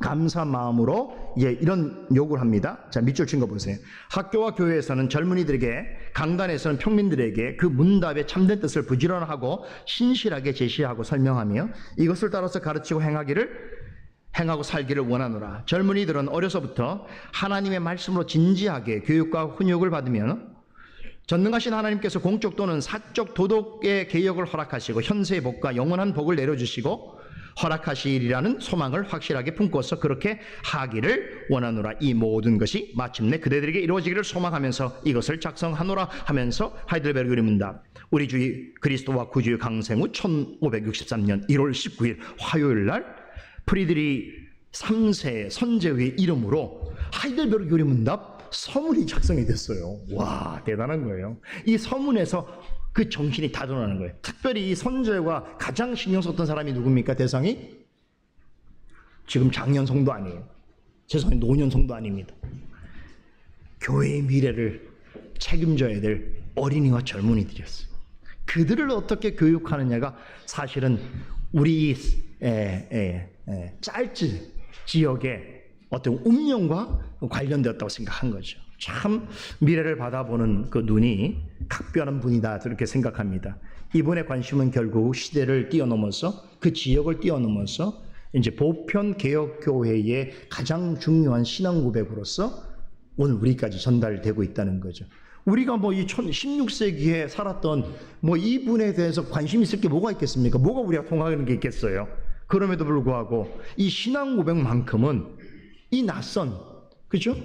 감사 마음으로 이런 요구를 합니다. 자, 밑줄 친 거 보세요. 학교와 교회에서는 젊은이들에게, 강단에서는 평민들에게 그 문답의 참된 뜻을 부지런하고 신실하게 제시하고 설명하며 이것을 따라서 가르치고 행하고 살기를 원하노라. 젊은이들은 어려서부터 하나님의 말씀으로 진지하게 교육과 훈육을 받으면 전능하신 하나님께서 공적 또는 사적 도덕의 개혁을 허락하시고 현세의 복과 영원한 복을 내려주시고 허락하시리라는 소망을 확실하게 품고서 그렇게 하기를 원하노라. 이 모든 것이 마침내 그대들에게 이루어지기를 소망하면서 이것을 작성하노라 하면서 하이델베르그 요리문답 우리 주 그리스도와 구주의 강생 후 1563년 1월 19일 화요일 날 프리드리 3세 선제의 이름으로 하이델베르그 요리문답 서문이 작성이 됐어요. 와, 대단한 거예요. 이 서문에서 그 정신이 다 드러나는 거예요. 특별히 이 선제가 가장 신경 썼던 사람이 누굽니까? 대상이? 지금 장년 성도 아니에요. 죄송해요, 노년 성도 아닙니다. 교회의 미래를 책임져야 될 어린이와 젊은이들이었어요. 그들을 어떻게 교육하느냐가 사실은 우리 짤즈 지역의 어떤 운명과 관련되었다고 생각한 거죠. 참 미래를 바라보는 그 눈이 각별한 분이다 이렇게 생각합니다. 이분의 관심은 결국 시대를 뛰어넘어서 그 지역을 뛰어넘어서 이제 보편 개혁교회의 가장 중요한 신앙 고백으로서 오늘 우리까지 전달되고 있다는 거죠. 우리가 뭐 이 16세기에 살았던 뭐 이분에 대해서 관심 있을 게 뭐가 있겠습니까? 뭐가 우리가 통하는 게 있겠어요? 그럼에도 불구하고 이 신앙 고백만큼은 이 낯선, 그죠?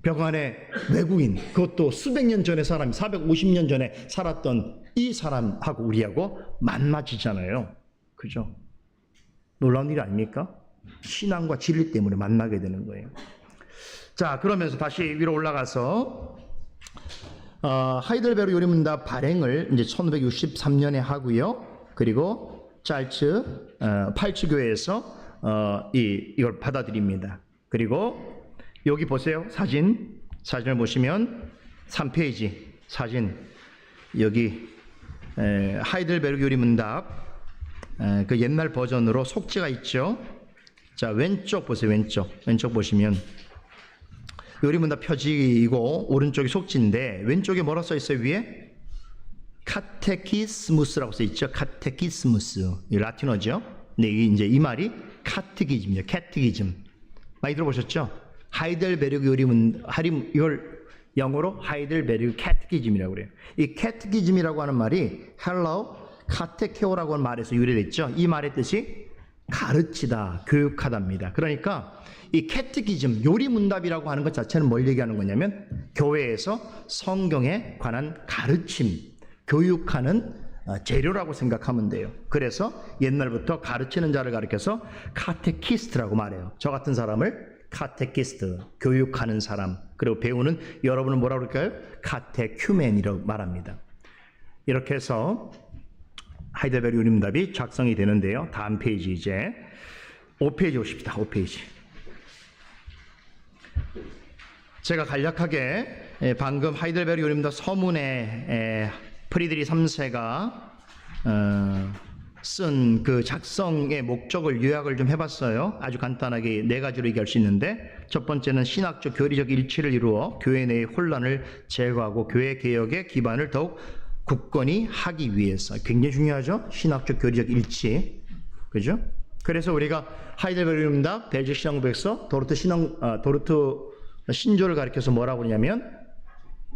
벽 안에 외국인, 그것도 수백 년 전에 사람이 450년 전에 살았던 이 사람하고 우리하고 만나지잖아요. 그죠? 놀라운 일 아닙니까? 신앙과 진리 때문에 만나게 되는 거예요. 자, 그러면서 다시 위로 올라가서 하이델베르 요리문답 발행을 이제 1563년에 하고요. 그리고 팔츠 교회에서 이걸 받아들입니다. 그리고 여기 보세요. 사진을 보시면 3페이지 사진, 여기 하이델베르 요리문답 그 옛날 버전으로 속지가 있죠. 자, 왼쪽 보세요. 왼쪽 보시면 요리문답 표지이고 오른쪽이 속지인데 왼쪽에 뭐라 써 있어요? 위에 카테키스무스라고 써 있죠. 카테키스무스, 이 라틴어죠. 네, 이제 이 말이 카테기즘이에요. 캐티기즘 많이 들어보셨죠? 하이델베르그 이걸 영어로 하이델베르그 캐티기즘이라고 그래요. 이 캐티기즘이라고 하는 말이 헬라어 카테케오라고 하는 말에서 유래됐죠. 이 말의 뜻이 가르치다, 교육하다입니다. 그러니까 이 캐티기즘, 요리문답이라고 하는 것 자체는 뭘 얘기하는 거냐면 교회에서 성경에 관한 가르침, 교육하는 재료라고 생각하면 돼요. 그래서 옛날부터 가르치는 자를 가리켜서 카테키스트라고 말해요. 저 같은 사람을 카테키스트, 교육하는 사람, 그리고 배우는 여러분은 뭐라고 그럴까요? 카테큐멘이라고 말합니다. 이렇게 해서 하이델베르 요리문답이 작성이 되는데요. 다음 페이지 이제 5페이지 오십니다. 5페이지. 제가 간략하게 방금 하이델베르 요리문답 서문에 프리드리 3세가 쓴 그 작성의 목적을 요약을 좀 해봤어요. 아주 간단하게 4가지로 얘기할 수 있는데, 첫 번째는 신학적 교리적 일치를 이루어 교회 내의 혼란을 제거하고 교회 개혁의 기반을 더욱 굳건히 하기 위해서. 굉장히 중요하죠. 신학적 교리적 일치, 그죠? 그래서 우리가 하이델베르 요리문답, 벨제 신앙고백서, 도르트 신조를 가리켜서 뭐라고 그러냐면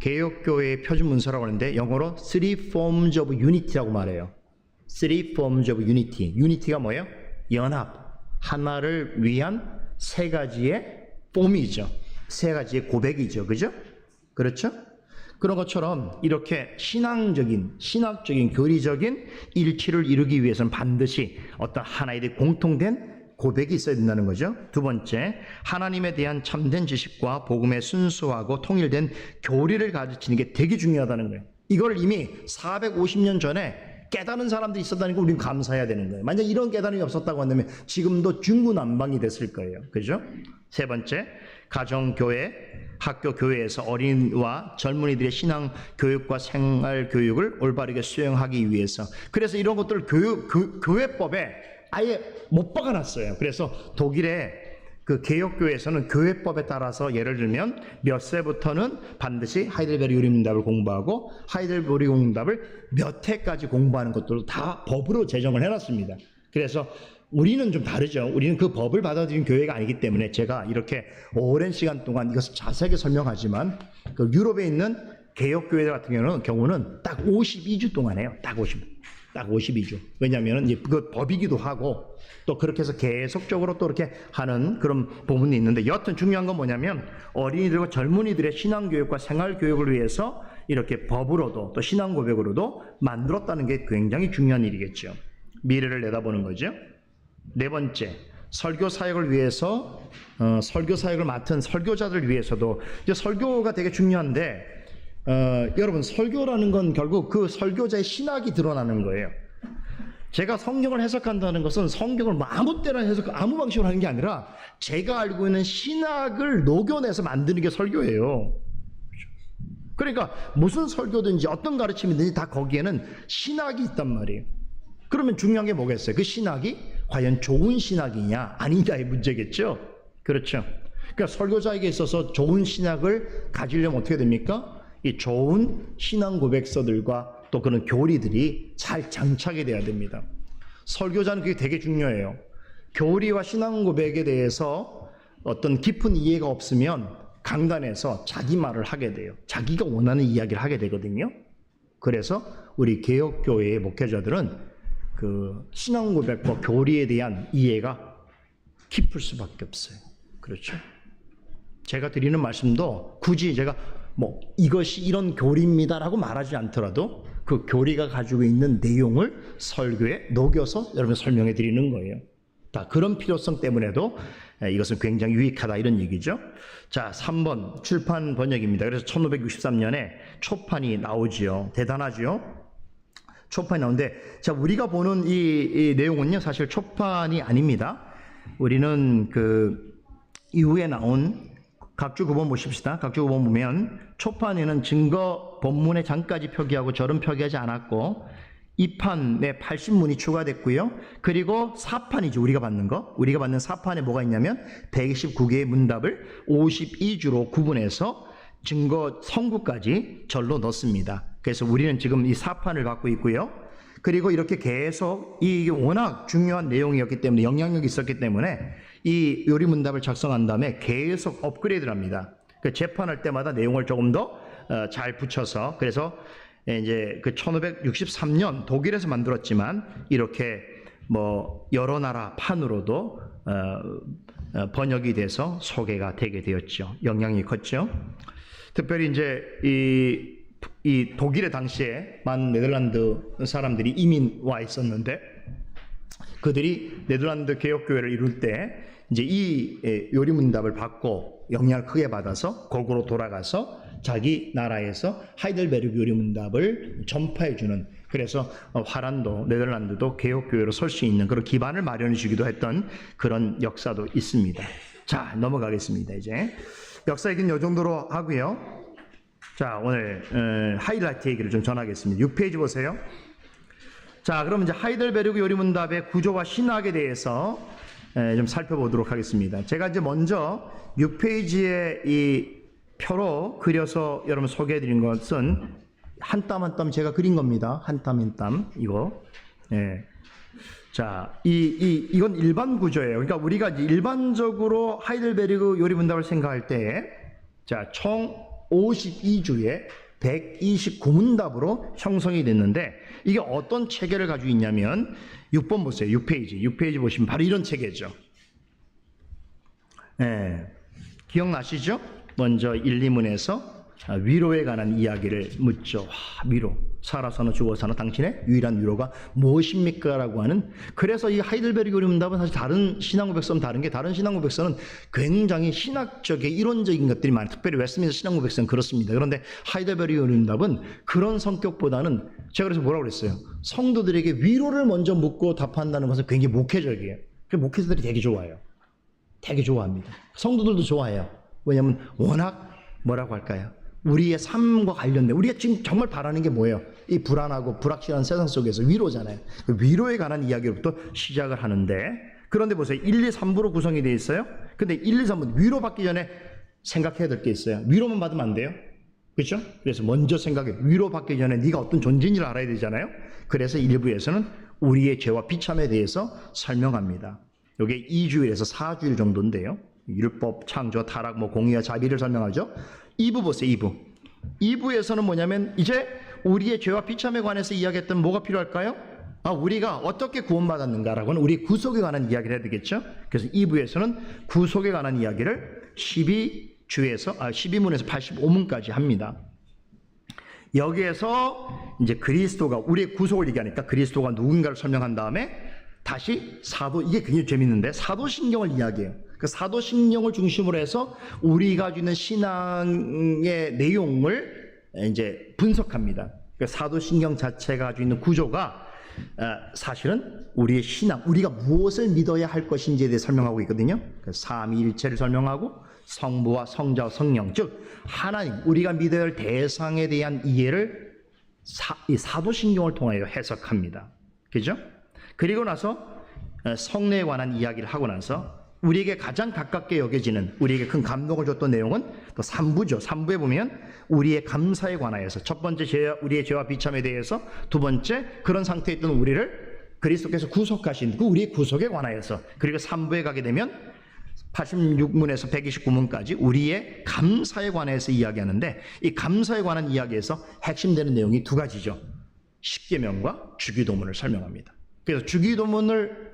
개혁교회의 표준 문서라고 하는데 영어로 Three Forms of Unity라고 말해요. Three Forms of Unity. Unity가 뭐예요? 연합, 하나를 위한 3가지의 폼이죠. 3가지의 고백이죠. 그죠? 그렇죠? 그런 것처럼 이렇게 신학적인 교리적인 일치를 이루기 위해서는 반드시 어떤 하나의 공통된 고백이 있어야 된다는 거죠. 두 번째, 하나님에 대한 참된 지식과 복음의 순수하고 통일된 교리를 가르치는 게 되게 중요하다는 거예요. 이걸 이미 450년 전에 깨달은 사람들이 있었다는 거 우리는 감사해야 되는 거예요. 만약 이런 깨달음이 없었다고 한다면 지금도 중구난방이 됐을 거예요. 그죠? 세 번째, 가정교회, 학교 교회에서 어린이와 젊은이들의 신앙 교육과 생활 교육을 올바르게 수행하기 위해서. 그래서 이런 것들을 교회법에 아예 못 박아놨어요. 그래서 독일의 그 개혁교회에서는 교회법에 따라서 예를 들면 몇 세부터는 반드시 하이델베르 요리문답을 공부하고 하이델베르 요리문답을 몇 회까지 공부하는 것들도 다 법으로 제정을 해놨습니다. 그래서 우리는 좀 다르죠. 우리는 그 법을 받아들인 교회가 아니기 때문에 제가 이렇게 오랜 시간 동안 이것을 자세하게 설명하지만 그 유럽에 있는 개혁교회들 같은 경우는 딱 52주 동안 해요. 딱 52주. 왜냐하면 이제 그 법이기도 하고 또 그렇게 해서 계속적으로 또 이렇게 하는 그런 부분이 있는데, 여하튼 중요한 건 뭐냐면 어린이들과 젊은이들의 신앙교육과 생활교육을 위해서 이렇게 법으로도 또 신앙고백으로도 만들었다는 게 굉장히 중요한 일이겠죠. 미래를 내다보는 거죠. 네 번째, 설교 사역을 위해서 설교 사역을 맡은 설교자들을 위해서도 이제 설교가 되게 중요한데, 여러분 설교라는 건 결국 그 설교자의 신학이 드러나는 거예요. 제가 성경을 해석한다는 것은 성경을 아무 때나 아무 방식으로 하는 게 아니라 제가 알고 있는 신학을 녹여내서 만드는 게 설교예요. 그러니까 무슨 설교든지 어떤 가르침이든지 다 거기에는 신학이 있단 말이에요. 그러면 중요한 게 뭐겠어요? 그 신학이 과연 좋은 신학이냐 아니냐의 문제겠죠. 그렇죠. 그러니까 설교자에게 있어서 좋은 신학을 가지려면 어떻게 됩니까? 이 좋은 신앙 고백서들과 또 그런 교리들이 잘 장착이 돼야 됩니다. 설교자는 그게 되게 중요해요. 교리와 신앙 고백에 대해서 어떤 깊은 이해가 없으면 강단에서 자기 말을 하게 돼요. 자기가 원하는 이야기를 하게 되거든요. 그래서 우리 개혁교회의 목회자들은 그 신앙 고백과 교리에 대한 이해가 깊을 수밖에 없어요. 그렇죠? 제가 드리는 말씀도 굳이 제가 이것이 이런 교리입니다라고 말하지 않더라도 그 교리가 가지고 있는 내용을 설교에 녹여서 여러분 설명해 드리는 거예요. 다 그런 필요성 때문에도 이것은 굉장히 유익하다 이런 얘기죠. 자, 3번 출판 번역입니다. 그래서 1563년에 초판이 나오지요. 대단하지요. 초판이 나오는데, 자, 우리가 보는 이 내용은요, 사실 초판이 아닙니다. 우리는 그 이후에 나온 각주 구본 보십시다. 각주 구본 보면 초판에는 증거 본문의 장까지 표기하고 절은 표기하지 않았고, 2판에 80문이 추가됐고요. 그리고 4판이죠. 우리가 받는 거. 우리가 받는 4판에 뭐가 있냐면 129개의 문답을 52주로 구분해서 증거 성구까지 절로 넣습니다. 그래서 우리는 지금 이 4판을 갖고 있고요. 그리고 이렇게 계속 이게 워낙 중요한 내용이었기 때문에 영향력이 있었기 때문에 이 요리 문답을 작성한 다음에 계속 업그레이드를 합니다. 그 재판할 때마다 내용을 조금 더 잘 붙여서, 그래서 이제 그 1563년 독일에서 만들었지만 이렇게 뭐 여러 나라 판으로도 번역이 돼서 소개가 되게 되었죠. 영향이 컸죠. 특별히 이제 이 독일의 당시에 많은 네덜란드 사람들이 이민 와 있었는데, 그들이 네덜란드 개혁교회를 이룰 때 이제 이 요리문답을 받고 영향을 크게 받아서 거꾸로 돌아가서 자기 나라에서 하이델베르그 요리문답을 전파해주는, 그래서 화란도 네덜란드도 개혁교회로 설 수 있는 그런 기반을 마련해 주기도 했던 그런 역사도 있습니다. 자, 넘어가겠습니다. 이제 역사 얘기는 이 정도로 하고요. 자, 오늘 하이라이트 얘기를 좀 전하겠습니다. 6페이지 보세요. 자, 그럼 이제 하이델베르그 요리문답의 구조와 신학에 대해서 좀 살펴보도록 하겠습니다. 제가 이제 먼저 6페이지에 이 표로 그려서 여러분 소개해드린 것은 한 땀 한 땀 제가 그린 겁니다. 한 땀 한 땀 이거. 예. 자, 이건 일반 구조예요. 그러니까 우리가 이제 일반적으로 하이델베르그 요리문답을 생각할 때, 자, 총 52주에 129문답으로 형성이 됐는데, 이게 어떤 체계를 가지고 있냐면 6번 보세요. 6페이지 보시면 바로 이런 체계죠. 예. 기억나시죠? 먼저 1, 2문에서 위로에 관한 이야기를 묻죠. 위로. 살아서나 죽어서나 당신의 유일한 위로가 무엇입니까? 라고 하는. 그래서 이 하이델베르그 요리문답은 사실 다른 신앙 고백서는 다른 게, 다른 신앙 고백서는 굉장히 신학적인 이론적인 것들이 많아요. 특별히 웨스트민스터 신앙 고백서는 그렇습니다. 그런데 하이델베르그 요리문답은 그런 성격보다는, 제가 그래서 뭐라고 그랬어요? 성도들에게 위로를 먼저 묻고 답한다는 것은 굉장히 목회적이에요. 목회자들이 되게 좋아해요. 되게 좋아합니다. 성도들도 좋아해요. 왜냐하면 워낙 뭐라고 할까요? 우리의 삶과 관련된, 우리가 지금 정말 바라는 게 뭐예요? 이 불안하고 불확실한 세상 속에서 위로잖아요. 그 위로에 관한 이야기로부터 시작을 하는데, 그런데 보세요. 1, 2, 3부로 구성이 되어 있어요. 근데 1, 2, 3부 위로받기 전에 생각해야 될 게 있어요. 위로만 받으면 안 돼요. 그렇죠? 그래서 먼저 생각해. 위로받기 전에 네가 어떤 존재인지를 알아야 되잖아요. 그래서 1부에서는 우리의 죄와 비참에 대해서 설명합니다. 이게 2주일에서 4주일 정도인데요. 율법, 창조, 타락, 공의와 자비를 설명하죠. 2부 보세요. 2부에서는 뭐냐면 이제 우리의 죄와 비참에 관해서 이야기했던 뭐가 필요할까요? 우리가 어떻게 구원받았는가라고 하는 우리 구속에 관한 이야기를 해야 되겠죠. 그래서 2부에서는 구속에 관한 이야기를 12문에서 85문까지 합니다. 여기에서 이제 그리스도가 우리의 구속을 얘기하니까 그리스도가 누군가를 설명한 다음에 다시 이게 굉장히 재밌는데 사도신경을 이야기해요. 그 사도신경을 중심으로 해서 우리가 가지고 있는 신앙의 내용을 이제 분석합니다. 그 사도신경 자체가 가지고 있는 구조가 사실은 우리의 신앙, 우리가 무엇을 믿어야 할 것인지에 대해 설명하고 있거든요. 그 삼위일체를 설명하고 성부와 성자와 성령, 즉 하나님, 우리가 믿어야 할 대상에 대한 이해를 이 사도신경을 통하여 해석합니다. 그죠? 그리고 나서 성례에 관한 이야기를 하고 나서 우리에게 가장 가깝게 여겨지는, 우리에게 큰 감동을 줬던 내용은 또 3부죠. 3부에 보면 우리의 감사에 관하여서, 첫 번째 우리의 죄와 비참에 대해서, 두 번째 그런 상태에 있던 우리를 그리스도께서 구속하신 그 우리의 구속에 관하여서, 그리고 3부에 가게 되면 86문에서 129문까지 우리의 감사에 관해서 이야기하는데, 이 감사에 관한 이야기에서 핵심되는 내용이 두 가지죠. 십계명과 주기도문을 설명합니다. 그래서 주기도문을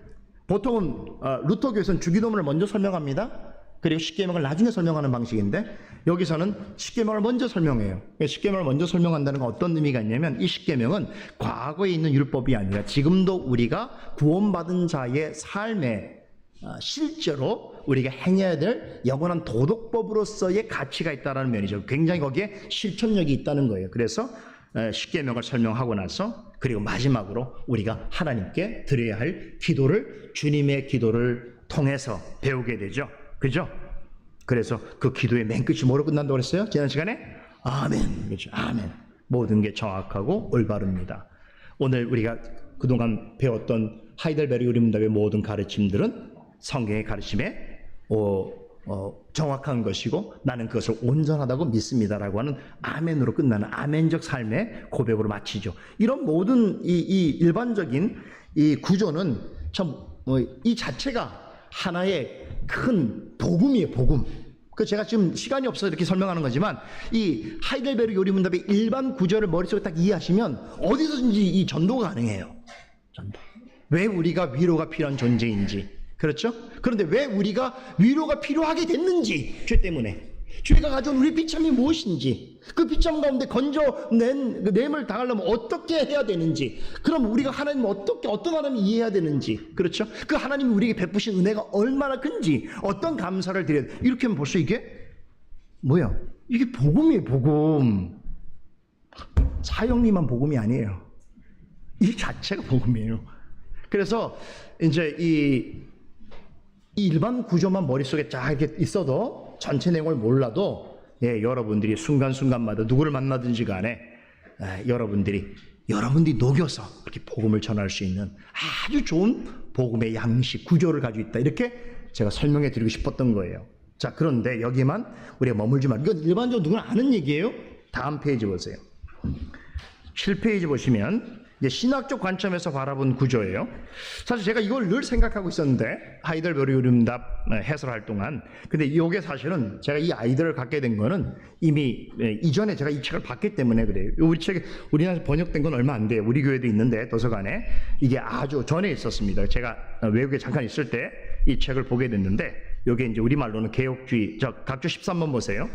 보통은 루터교에서는 주기도문을 먼저 설명합니다. 그리고 십계명을 나중에 설명하는 방식인데 여기서는 십계명을 먼저 설명해요. 십계명을 먼저 설명한다는 건 어떤 의미가 있냐면 이 십계명은 과거에 있는 율법이 아니라 지금도 우리가 구원받은 자의 삶에 실제로 우리가 행해야 될 영원한 도덕법으로서의 가치가 있다는 면이죠. 굉장히 거기에 실천력이 있다는 거예요. 그래서 십계명을 설명하고 나서 그리고 마지막으로 우리가 하나님께 드려야 할 기도를 주님의 기도를 통해서 배우게 되죠. 그죠? 그래서 그 기도의 맨 끝이 뭐로 끝난다고 그랬어요? 지난 시간에? 아멘. 그렇죠. 아멘. 모든 게 정확하고 올바릅니다. 오늘 우리가 그동안 배웠던 하이델베르 요리문답의 모든 가르침들은 성경의 가르침에 정확한 것이고 나는 그것을 온전하다고 믿습니다라고 하는 아멘으로 끝나는 아멘적 삶의 고백으로 마치죠. 이런 모든 이 일반적인 이 구조는 참 이 자체가 하나의 큰 복음이에요. 복음. 그 제가 지금 시간이 없어서 이렇게 설명하는 거지만 이 하이델베르 요리문답의 일반 구조를 머릿속에 딱 이해하시면 어디서든지 이 전도가 가능해요. 전도. 왜 우리가 위로가 필요한 존재인지. 그렇죠? 그런데 왜 우리가 위로가 필요하게 됐는지, 죄 때문에. 죄가 가져온 우리 비참이 무엇인지, 그 비참 가운데 건져낸 그 냄을 당하려면 어떻게 해야 되는지, 그럼 우리가 하나님 어떤 하나님을 이해해야 되는지, 그렇죠? 그 하나님이 우리에게 베푸신 은혜가 얼마나 큰지, 어떤 감사를 드려야 돼. 이렇게 하면 벌써 이게 뭐야? 이게 복음이에요, 복음. 사형리만 복음이 아니에요. 이 자체가 복음이에요. 그래서 이제 이 일반 구조만 머릿속에 쫙 이렇게 있어도 전체 내용을 몰라도 여러분들이 순간순간마다 누구를 만나든지 간에 여러분들이 녹여서 이렇게 복음을 전할 수 있는 아주 좋은 복음의 양식, 구조를 가지고 있다. 이렇게 제가 설명해 드리고 싶었던 거예요. 자, 그런데 여기만 우리가 머물지 말고, 이건 일반적으로 누구나 아는 얘기예요. 다음 페이지 보세요. 7페이지 보시면 이제 신학적 관점에서 바라본 구조예요. 사실 제가 이걸 늘 생각하고 있었는데 하이델베르 요리문답 해설할 동안, 근데 이게 사실은 제가 이 아이디어를 갖게 된 거는 이미 이전에 제가 이 책을 봤기 때문에 그래요. 우리 책이 우리나라에서 번역된 건 얼마 안 돼요. 우리 교회도 있는데 도서관에 이게 아주 전에 있었습니다. 제가 외국에 잠깐 있을 때 이 책을 보게 됐는데 이게 이제 우리말로는 개혁주의, 각주 13번 보세요.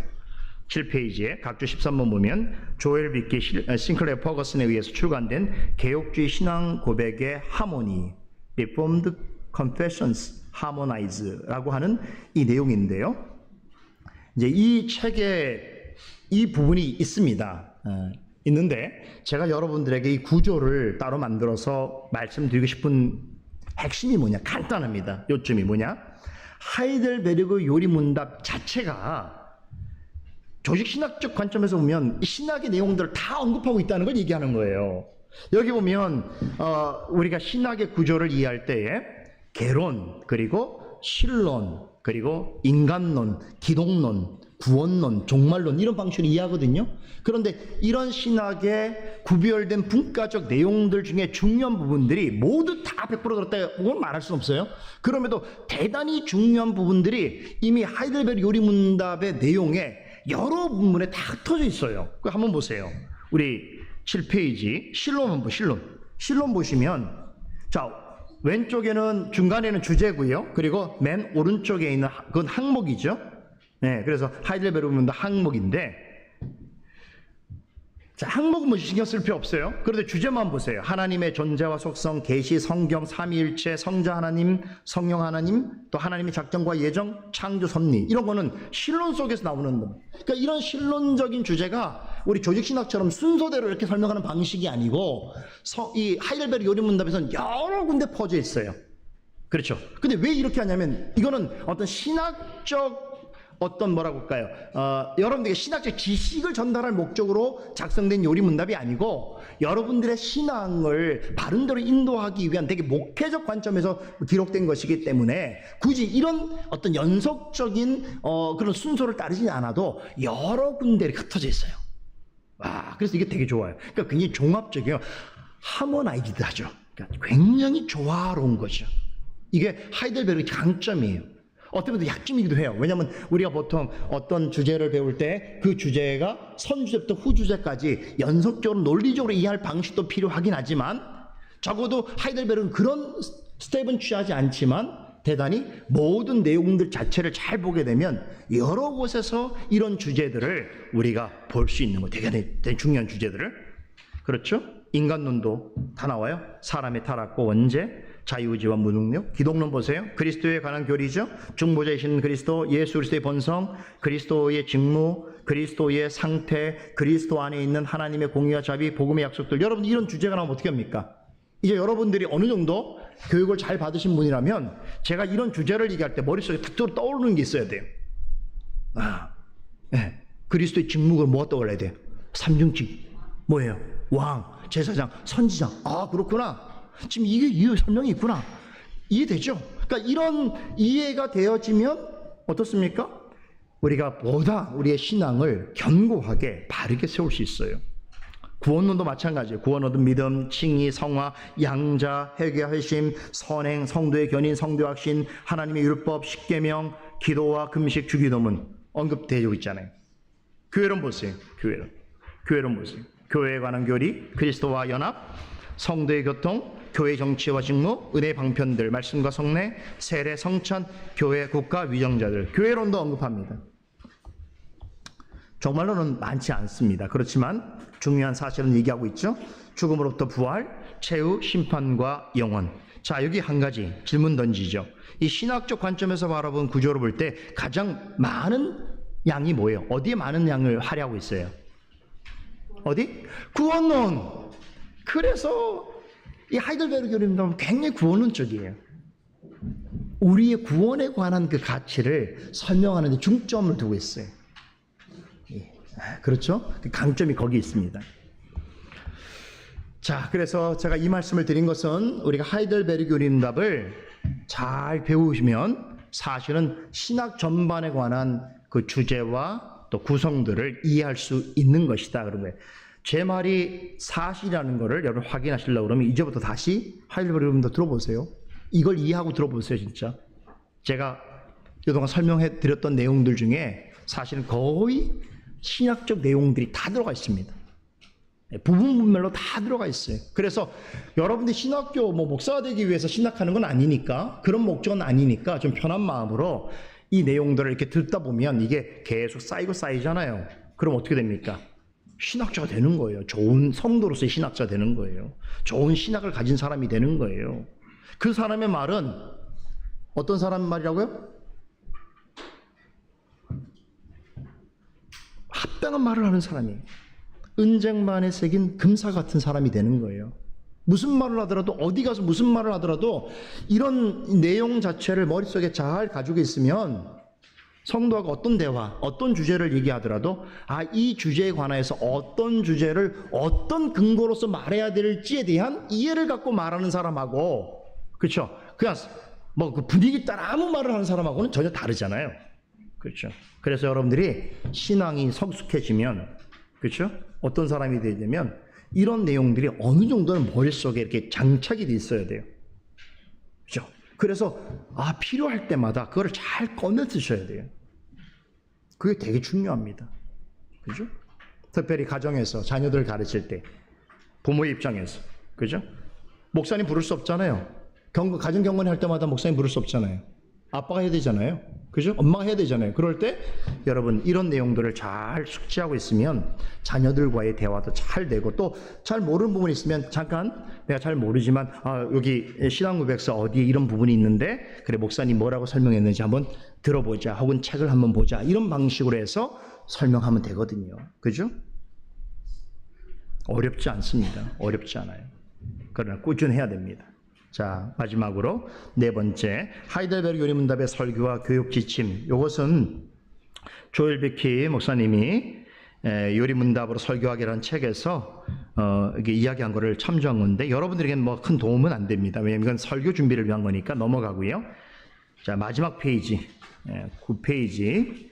7페이지에 각주 13번 보면 조엘 비키 싱클레어 퍼거슨에 의해서 출간된 개혁주의 신앙 고백의 하모니, Reformed Confessions Harmonize라고 하는 이 내용인데요. 이제 이 책에 이 부분이 있습니다. 있는데 제가 여러분들에게 이 구조를 따로 만들어서 말씀드리고 싶은 핵심이 뭐냐? 간단합니다. 요점이 뭐냐? 하이델베르그 요리문답 자체가 조직 신학적 관점에서 보면 신학의 내용들을 다 언급하고 있다는 걸 얘기하는 거예요. 여기 보면 우리가 신학의 구조를 이해할 때에 개론, 그리고 신론, 그리고 인간론, 기독론, 구원론, 종말론 이런 방식으로 이해하거든요. 그런데 이런 신학의 구별된 분과적 내용들 중에 중요한 부분들이 모두 다 100% 들었다고 말할 수는 없어요. 그럼에도 대단히 중요한 부분들이 이미 하이델베르 요리문답의 내용에 여러 부분에 다 흩어져 있어요. 그거 한번 보세요. 우리 7페이지 신론 보시면, 자, 왼쪽에는 중간에는 주제고요. 그리고 맨 오른쪽에 있는 그건 항목이죠. 네, 그래서 하이델베르 요리문답 항목인데, 자, 항목은 뭐 신경 쓸 필요 없어요. 그런데 주제만 보세요. 하나님의 존재와 속성, 계시, 성경, 삼위일체, 성자 하나님, 성령 하나님, 또 하나님의 작정과 예정, 창조, 섭리, 이런 거는 신론 속에서 나오는 거. 그러니까 이런 신론적인 주제가 우리 조직신학처럼 순서대로 이렇게 설명하는 방식이 아니고 이 하이델베르 요리문답에서는 여러 군데 퍼져 있어요. 그렇죠. 근데 왜 이렇게 하냐면 이거는 어떤 신학적 뭐라고 할까요? 여러분들에게 신학적 지식을 전달할 목적으로 작성된 요리문답이 아니고 여러분들의 신앙을 바른 대로 인도하기 위한 되게 목회적 관점에서 기록된 것이기 때문에 굳이 이런 어떤 연속적인 그런 순서를 따르지 않아도 여러 군데에 흩어져 있어요. 와, 그래서 이게 되게 좋아요. 그러니까 굉장히 종합적이에요. 하모나이즈드하죠. 그러니까 굉장히 조화로운 거죠. 이게 하이델베르의 강점이에요. 어떻게 보면 약점이기도 해요. 왜냐하면 우리가 보통 어떤 주제를 배울 때 그 주제가 선주제부터 후주제까지 연속적으로 논리적으로 이해할 방식도 필요하긴 하지만 적어도 하이델베르는 그런 스텝은 취하지 않지만 대단히 모든 내용들 자체를 잘 보게 되면 여러 곳에서 이런 주제들을 우리가 볼 수 있는 거, 되게 중요한 주제들을. 그렇죠? 인간론도 다 나와요. 사람의 타락과 원죄, 자유의지와 무능력. 기독론 보세요. 그리스도에 관한 교리죠. 중보자이신 그리스도, 예수 그리스도의 본성, 그리스도의 직무, 그리스도의 상태, 그리스도 안에 있는 하나님의 공의와 자비, 복음의 약속들. 여러분, 이런 주제가 나오면 어떻게 합니까? 이제 여러분들이 어느 정도 교육을 잘 받으신 분이라면 제가 이런 주제를 얘기할 때 머릿속에 탁 떠오르는 게 있어야 돼요. 그리스도의 직무가 뭐가 떠올라야 돼요? 삼중직. 뭐예요? 왕, 제사장, 선지자. 그렇구나. 지금 이게 설명이 있구나. 이해되죠? 그러니까 이런 이해가 되어지면 어떻습니까? 우리가 보다 우리의 신앙을 견고하게 바르게 세울 수 있어요. 구원론도 마찬가지예요. 구원론은 믿음, 칭의, 성화, 양자, 회개, 회심, 선행, 성도의 견인, 성도의 확신, 하나님의 율법, 십계명, 기도와 금식, 주기도문 언급되어 있잖아요. 교회론 보세요. 교회론 보세요. 교회에 관한 교리, 그리스도와 연합, 성도의 교통, 교회 정치와 직무, 은혜 방편들, 말씀과 성례, 세례, 성찬, 교회, 국가, 위정자들. 교회론도 언급합니다. 정말로는 많지 않습니다. 그렇지만 중요한 사실은 얘기하고 있죠. 죽음으로부터 부활, 최후, 심판과 영원. 자, 여기 한 가지 질문 던지죠. 이 신학적 관점에서 바라본 구조로 볼 때 가장 많은 양이 뭐예요? 어디에 많은 양을 할애하고 있어요? 어디? 구원론. 그래서 이 하이델베르그 교리는 굉장히 구원론적이에요. 우리의 구원에 관한 그 가치를 설명하는 데 중점을 두고 있어요. 그렇죠? 그 강점이 거기 있습니다. 자, 그래서 제가 이 말씀을 드린 것은 우리가 하이델베르그 교리문답을 잘 배우시면 사실은 신학 전반에 관한 그 주제와 또 구성들을 이해할 수 있는 것이다. 그런 거예요. 제 말이 사실이라는 것을 여러분 확인하시려고 그러면 이제부터 다시 하이델베르그 교리문답 들어보세요. 이걸 이해하고 들어보세요, 진짜. 제가 그동안 설명해 드렸던 내용들 중에 사실은 거의 신학적 내용들이 다 들어가 있습니다. 부분별로 다 들어가 있어요. 그래서 여러분들이 신학교 목사가 되기 위해서 신학하는 건 아니니까, 그런 목적은 아니니까 좀 편한 마음으로 이 내용들을 이렇게 듣다 보면 이게 계속 쌓이잖아요. 그럼 어떻게 됩니까? 신학자가 되는 거예요. 좋은 성도로서의 신학자가 되는 거예요. 좋은 신학을 가진 사람이 되는 거예요. 그 사람의 말은 어떤 사람 말이라고요? 합당한 말을 하는 사람이에요. 은쟁반에 새긴 금사 같은 사람이 되는 거예요. 무슨 말을 하더라도, 어디 가서 무슨 말을 하더라도 이런 내용 자체를 머릿속에 잘 가지고 있으면 성도하고 어떤 대화, 어떤 주제를 얘기하더라도 이 주제에 관해서 어떤 주제를 어떤 근거로서 말해야 될지에 대한 이해를 갖고 말하는 사람하고, 그렇죠? 그냥 그 분위기 따라 아무 말을 하는 사람하고는 전혀 다르잖아요. 그렇죠? 그래서 여러분들이 신앙이 성숙해지면, 그렇죠? 어떤 사람이 되려면 이런 내용들이 어느 정도는 머릿속에 이렇게 장착이 돼 있어야 돼요. 그렇죠? 그래서 필요할 때마다 그거를 잘 꺼내 드셔야 돼요. 그게 되게 중요합니다. 그렇죠? 특별히 가정에서 자녀들 가르칠 때, 부모의 입장에서, 그렇죠? 목사님 부를 수 없잖아요. 가정 경건회 할 때마다 목사님 부를 수 없잖아요. 아빠가 해야 되잖아요. 그죠? 엄마가 해야 되잖아요. 그럴 때 여러분 이런 내용들을 잘 숙지하고 있으면 자녀들과의 대화도 잘 되고, 또 잘 모르는 부분이 있으면 잠깐 내가 잘 모르지만 여기 신앙고백서 어디에 이런 부분이 있는데 그래 목사님 뭐라고 설명했는지 한번 들어보자, 혹은 책을 한번 보자, 이런 방식으로 해서 설명하면 되거든요. 그죠? 어렵지 않습니다. 어렵지 않아요. 그러나 꾸준해야 됩니다. 자, 마지막으로 네 번째, 하이델베르그 교리문답의 설교와 교육 지침. 이것은 조엘 비키 목사님이 요리문답으로 설교하기라는 책에서 이게 이야기한 거를 참조한 건데 여러분들에게는 큰 도움은 안 됩니다. 왜냐하면 이건 설교 준비를 위한 거니까 넘어가고요. 자, 마지막 페이지, 9페이지,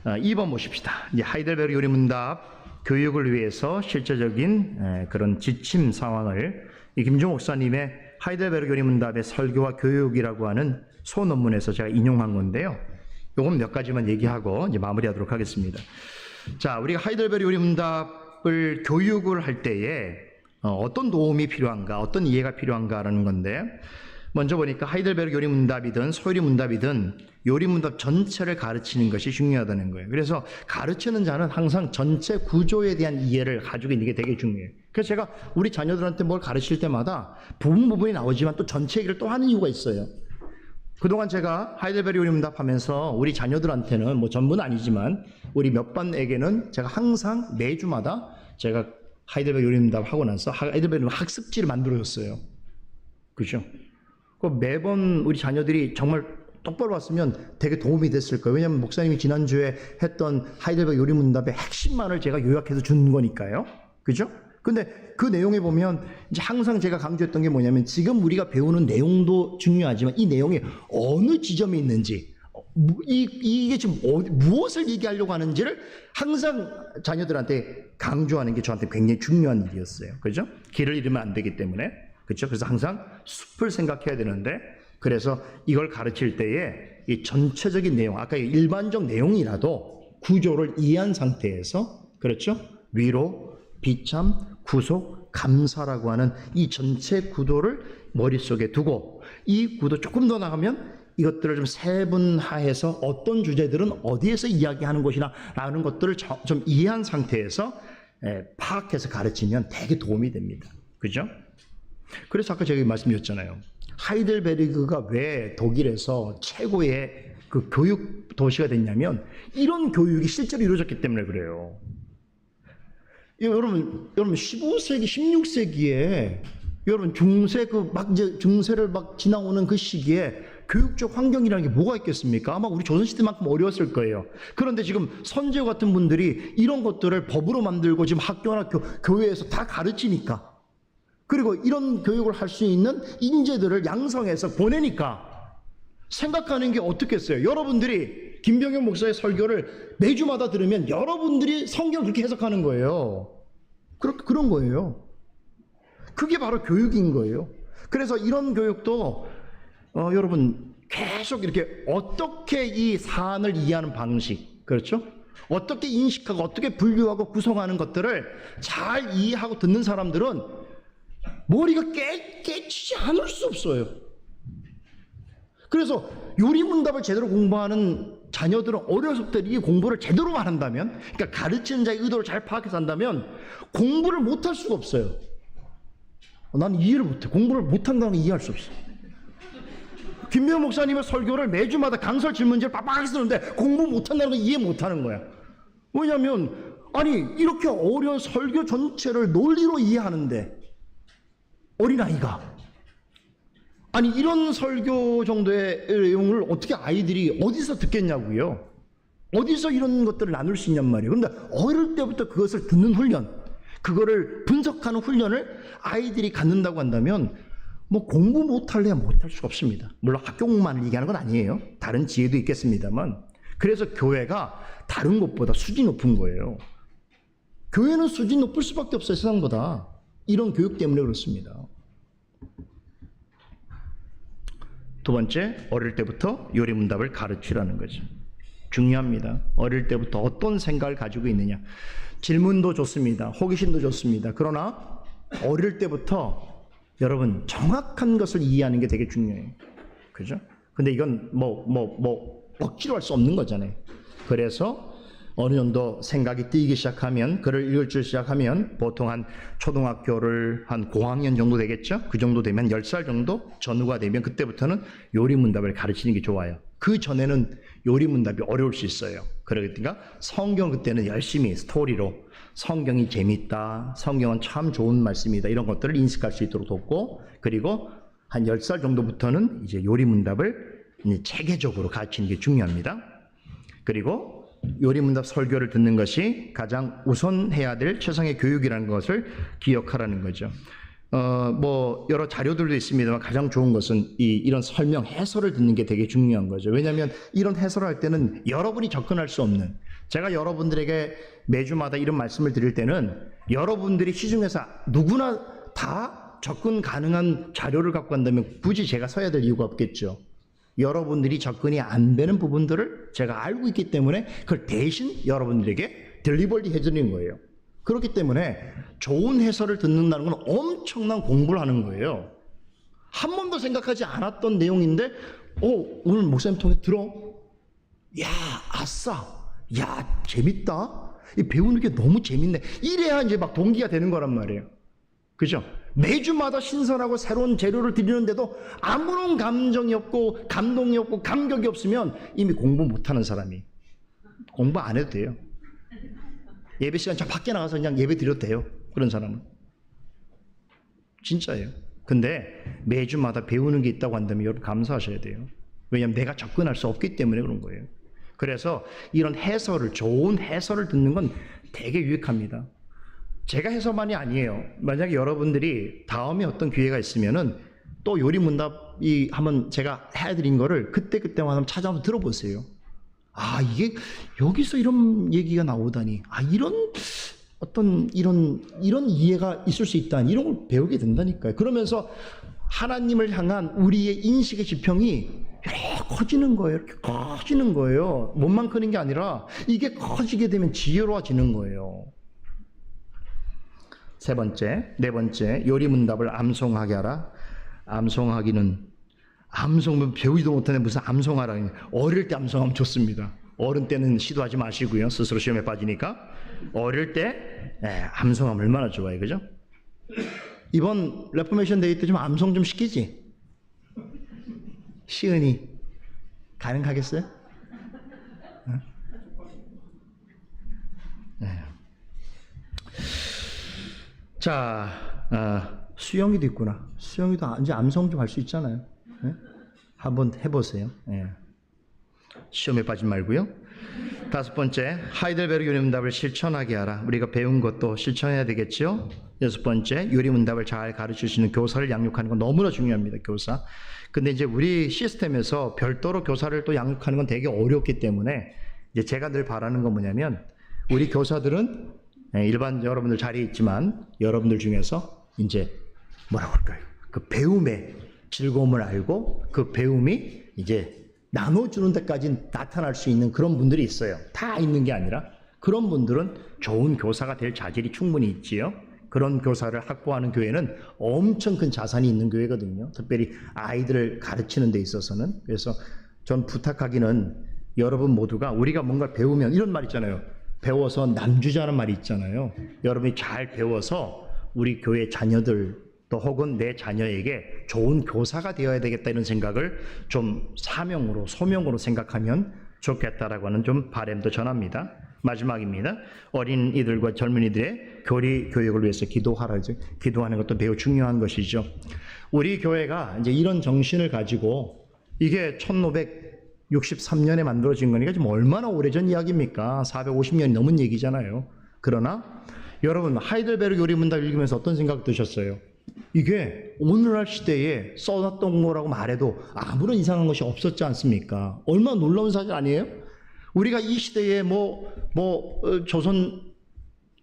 2번 보십시다. 이제 하이델베르그 요리문답 교육을 위해서 실제적인 그런 지침 상황을 이 김종 목사님의 하이델베르그 교리문답의 설교와 교육이라고 하는 소논문에서 제가 인용한 건데요. 요건 몇 가지만 얘기하고 이제 마무리하도록 하겠습니다. 자, 우리가 하이델베르그 교리문답을 교육을 할 때에 어떤 도움이 필요한가, 어떤 이해가 필요한가라는 건데, 먼저 보니까 하이델베르그 요리문답이든 소요리문답이든 요리문답 전체를 가르치는 것이 중요하다는 거예요. 그래서 가르치는 자는 항상 전체 구조에 대한 이해를 가지고 있는 게 되게 중요해요. 그래서 제가 우리 자녀들한테 뭘 가르칠 때마다 부분이 나오지만 또 전체 얘기를 또 하는 이유가 있어요. 그동안 제가 하이델베르그 요리문답 하면서 우리 자녀들한테는 뭐 전부는 아니지만 우리 몇 반에게는 제가 항상 매주마다 제가 하이델베르그 요리문답 하고 나서 하이델베르그 학습지를 만들어줬어요. 그죠? 매번 우리 자녀들이 정말 똑바로 왔으면 되게 도움이 됐을 거예요. 왜냐하면 목사님이 지난주에 했던 하이델베르그 요리문답의 핵심만을 제가 요약해서 준 거니까요. 그죠? 근데 그 내용에 보면 이제 항상 제가 강조했던 게 뭐냐면 지금 우리가 배우는 내용도 중요하지만 이 내용이 어느 지점에 있는지 이게 지금 무엇을 얘기하려고 하는지를 항상 자녀들한테 강조하는 게 저한테 굉장히 중요한 일이었어요. 그죠? 길을 잃으면 안 되기 때문에. 그렇죠? 그래서 항상 숲을 생각해야 되는데 그래서 이걸 가르칠 때에 이 전체적인 내용, 아까 일반적 내용이라도 구조를 이해한 상태에서 그렇죠? 위로, 비참, 구속, 감사라고 하는 이 전체 구도를 머릿속에 두고 이 구도 조금 더 나가면 이것들을 좀 세분화해서 어떤 주제들은 어디에서 이야기하는 것이나 라는 것들을 좀 이해한 상태에서 파악해서 가르치면 되게 도움이 됩니다. 그죠? 그래서 아까 제가 말씀드렸잖아요. 하이델베르그가 왜 독일에서 최고의 그 교육 도시가 됐냐면 이런 교육이 실제로 이루어졌기 때문에 그래요. 여러분 15세기, 16세기에 여러분 중세를 막 지나오는 그 시기에 교육적 환경이라는 게 뭐가 있겠습니까? 아마 우리 조선시대만큼 어려웠을 거예요. 그런데 지금 선지자 같은 분들이 이런 것들을 법으로 만들고 지금 학교나 교회에서 다 가르치니까 그리고 이런 교육을 할 수 있는 인재들을 양성해서 보내니까 생각하는 게 어떻겠어요? 여러분들이 김병현 목사의 설교를 매주마다 들으면 여러분들이 성경을 그렇게 해석하는 거예요. 그런 거예요. 그게 바로 교육인 거예요. 그래서 이런 교육도 여러분 계속 이렇게 어떻게 이 사안을 이해하는 방식, 그렇죠? 어떻게 인식하고 어떻게 분류하고 구성하는 것들을 잘 이해하고 듣는 사람들은 머리가 깨치지 않을 수 없어요. 그래서 요리문답을 제대로 공부하는 자녀들은 어렸을 때 이 공부를 제대로만 한다면, 그러니까 가르치는 자의 의도를 잘 파악해서 한다면 공부를 못할 수가 없어요. 난 이해를 못해. 공부를 못한다는 걸 이해할 수 없어. 김명호 목사님의 설교를 매주마다 강설 질문지를 빡빡하게 쓰는데 공부 못한다는 걸 이해 못하는 거야. 왜냐하면 아니 이렇게 어려운 설교 전체를 논리로 이해하는데 어린아이가 아니 이런 설교 정도의 내용을 어떻게 아이들이 어디서 듣겠냐고요. 어디서 이런 것들을 나눌 수 있냔 말이에요. 그런데 어릴 때부터 그것을 듣는 훈련, 그거를 분석하는 훈련을 아이들이 갖는다고 한다면 뭐 공부 못할래야 못할 수가 없습니다. 물론 학교 공부만을 얘기하는 건 아니에요. 다른 지혜도 있겠습니다만. 그래서 교회가 다른 곳보다 수준이 높은 거예요. 교회는 수준이 높을 수밖에 없어요. 세상보다. 이런 교육 때문에 그렇습니다. 두 번째, 어릴 때부터 요리문답을 가르치라는 거죠. 중요합니다. 어릴 때부터 어떤 생각을 가지고 있느냐. 질문도 좋습니다. 호기심도 좋습니다. 그러나 어릴 때부터 여러분 정확한 것을 이해하는 게 되게 중요해요. 그죠? 근데 이건 억지로 할 수 없는 거잖아요. 그래서 어느 정도 생각이 뛰기 시작하면, 글을 읽을 줄 시작하면 보통 한 초등학교를 한 고학년 정도 되겠죠? 그 정도 되면 10살 정도 전후가 되면 그때부터는 요리문답을 가르치는 게 좋아요. 그 전에는 요리문답이 어려울 수 있어요. 그러니까 성경 그때는 열심히 스토리로 성경이 재밌다, 성경은 참 좋은 말씀이다 이런 것들을 인식할 수 있도록 돕고, 그리고 한 10살 정도부터는 이제 요리문답을 체계적으로 가르치는 게 중요합니다. 그리고 요리문답 설교를 듣는 것이 가장 우선해야 될 최상의 교육이라는 것을 기억하라는 거죠. 여러 자료들도 있습니다만 가장 좋은 것은 이런 설명, 해설을 듣는 게 되게 중요한 거죠. 왜냐하면 이런 해설을 할 때는 여러분이 접근할 수 없는, 제가 여러분들에게 매주마다 이런 말씀을 드릴 때는 여러분들이 시중에서 누구나 다 접근 가능한 자료를 갖고 간다면 굳이 제가 써야 될 이유가 없겠죠. 여러분들이 접근이 안 되는 부분들을 제가 알고 있기 때문에 그걸 대신 여러분들에게 딜리버리 해드리는 거예요. 그렇기 때문에 좋은 해설을 듣는다는 건 엄청난 공부를 하는 거예요. 한 번도 생각하지 않았던 내용인데 오늘 목사님 통해 들어. 야, 아싸. 야, 재밌다. 이 배우는 게 너무 재밌네. 이래야 이제 막 동기가 되는 거란 말이에요. 그죠? 매주마다 신선하고 새로운 재료를 드리는데도 아무런 감정이 없고 감동이 없고 감격이 없으면 이미 공부 못하는 사람이 공부 안 해도 돼요. 예배 시간 저 밖에 나가서 그냥 예배 드려도 돼요. 그런 사람은 진짜예요. 근데 매주마다 배우는 게 있다고 한다면 여러분 감사하셔야 돼요. 왜냐하면 내가 접근할 수 없기 때문에 그런 거예요. 그래서 이런 해설을, 좋은 해설을 듣는 건 되게 유익합니다. 제가 해서만이 아니에요. 만약에 여러분들이 다음에 어떤 기회가 있으면은 또 요리문답이 한번 제가 해드린 거를 그때그때만 한번 찾아서 들어보세요. 아, 이게 여기서 이런 얘기가 나오다니. 아, 이런 이해가 있을 수 있다니. 이런 걸 배우게 된다니까요. 그러면서 하나님을 향한 우리의 인식의 지평이 이렇게 커지는 거예요. 이렇게 커지는 거예요. 몸만 크는 게 아니라 이게 커지게 되면 지혜로워지는 거예요. 네 번째, 요리문답을 암송하게 하라. 암송하기는 배우지도 못하는데 무슨 암송하라니. 어릴 때 암송하면 좋습니다. 어른 때는 시도하지 마시고요. 스스로 시험에 빠지니까. 어릴 때 암송하면 얼마나 좋아요. 그죠? 이번 레포메이션 데이 때 좀 암송 좀 시키지? 시은이 가능하겠어요? 응? 네. 자, 수영이도 있구나. 수영이도 이제 암송 좀 할 수 있잖아요. 네? 한번 해보세요. 네. 시험에 빠지지 말고요. 5번째, 하이델베르 요리문답을 실천하게 하라. 우리가 배운 것도 실천해야 되겠죠. 6번째, 요리문답을 잘 가르칠 수 있는 교사를 양육하는 건 너무나 중요합니다. 교사. 근데 이제 우리 시스템에서 별도로 교사를 또 양육하는 건 되게 어렵기 때문에 이제 제가 늘 바라는 건 뭐냐면 우리 교사들은 일반 여러분들 자리에 있지만 여러분들 중에서 이제 뭐라고 할까요? 그 배움의 즐거움을 알고 그 배움이 이제 나눠주는 데까지 나타날 수 있는 그런 분들이 있어요. 다 있는 게 아니라 그런 분들은 좋은 교사가 될 자질이 충분히 있지요. 그런 교사를 확보하는 교회는 엄청 큰 자산이 있는 교회거든요. 특별히 아이들을 가르치는 데 있어서는. 그래서 전 부탁하기는 여러분 모두가 우리가 뭔가 배우면 이런 말 있잖아요. 배워서 남주자는 말이 있잖아요. 여러분이 잘 배워서 우리 교회 자녀들 또 혹은 내 자녀에게 좋은 교사가 되어야 되겠다 이런 생각을 좀 사명으로 소명으로 생각하면 좋겠다라고 하는 좀 바람도 전합니다. 마지막입니다. 어린이들과 젊은이들의 교리 교육을 위해서 기도하라죠. 기도하는 것도 매우 중요한 것이죠. 우리 교회가 이제 이런 정신을 가지고 이게 1563년에 만들어진 거니까 지금 얼마나 오래전 이야기입니까? 450년이 넘은 얘기잖아요. 그러나 여러분 하이델베르 요리문답 읽으면서 어떤 생각 드셨어요? 이게 오늘날 시대에 써놨던 거라고 말해도 아무런 이상한 것이 없었지 않습니까? 얼마나 놀라운 사실 아니에요? 우리가 이 시대에 조선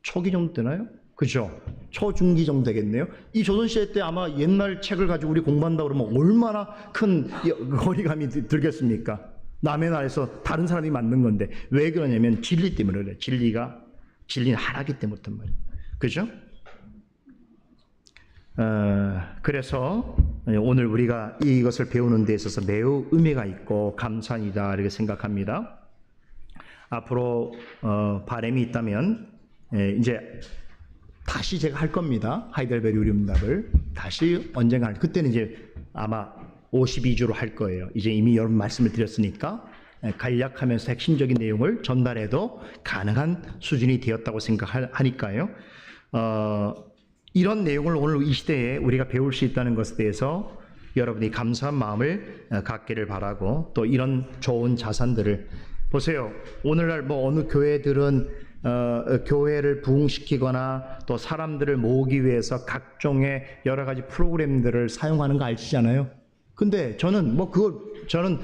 초기 정도 되나요? 그죠? 초중기 정도 되겠네요. 이 조선시대 때 아마 옛날 책을 가지고 우리 공부한다 그러면 얼마나 큰 거리감이 들겠습니까? 남의 나라에서 다른 사람이 만든 건데 왜 그러냐면 진리 때문에 그래요. 진리는 하나기 때문이란 말이에요. 그죠? 그래서 오늘 우리가 이것을 배우는 데 있어서 매우 의미가 있고 감사이다 이렇게 생각합니다. 앞으로 바람이 있다면 이제 다시 제가 할 겁니다. 하이델베르 요리문답을 다시 언젠가 그때는 이제 아마 52주로 할 거예요. 이제 이미 여러분 말씀을 드렸으니까 간략하면서 핵심적인 내용을 전달해도 가능한 수준이 되었다고 생각하니까요. 이런 내용을 오늘 이 시대에 우리가 배울 수 있다는 것에 대해서 여러분이 감사한 마음을 갖기를 바라고 또 이런 좋은 자산들을 보세요. 오늘날 어느 교회들은 교회를 부흥시키거나 또 사람들을 모으기 위해서 각종의 여러 가지 프로그램들을 사용하는 거 아시잖아요. 근데 저는 저는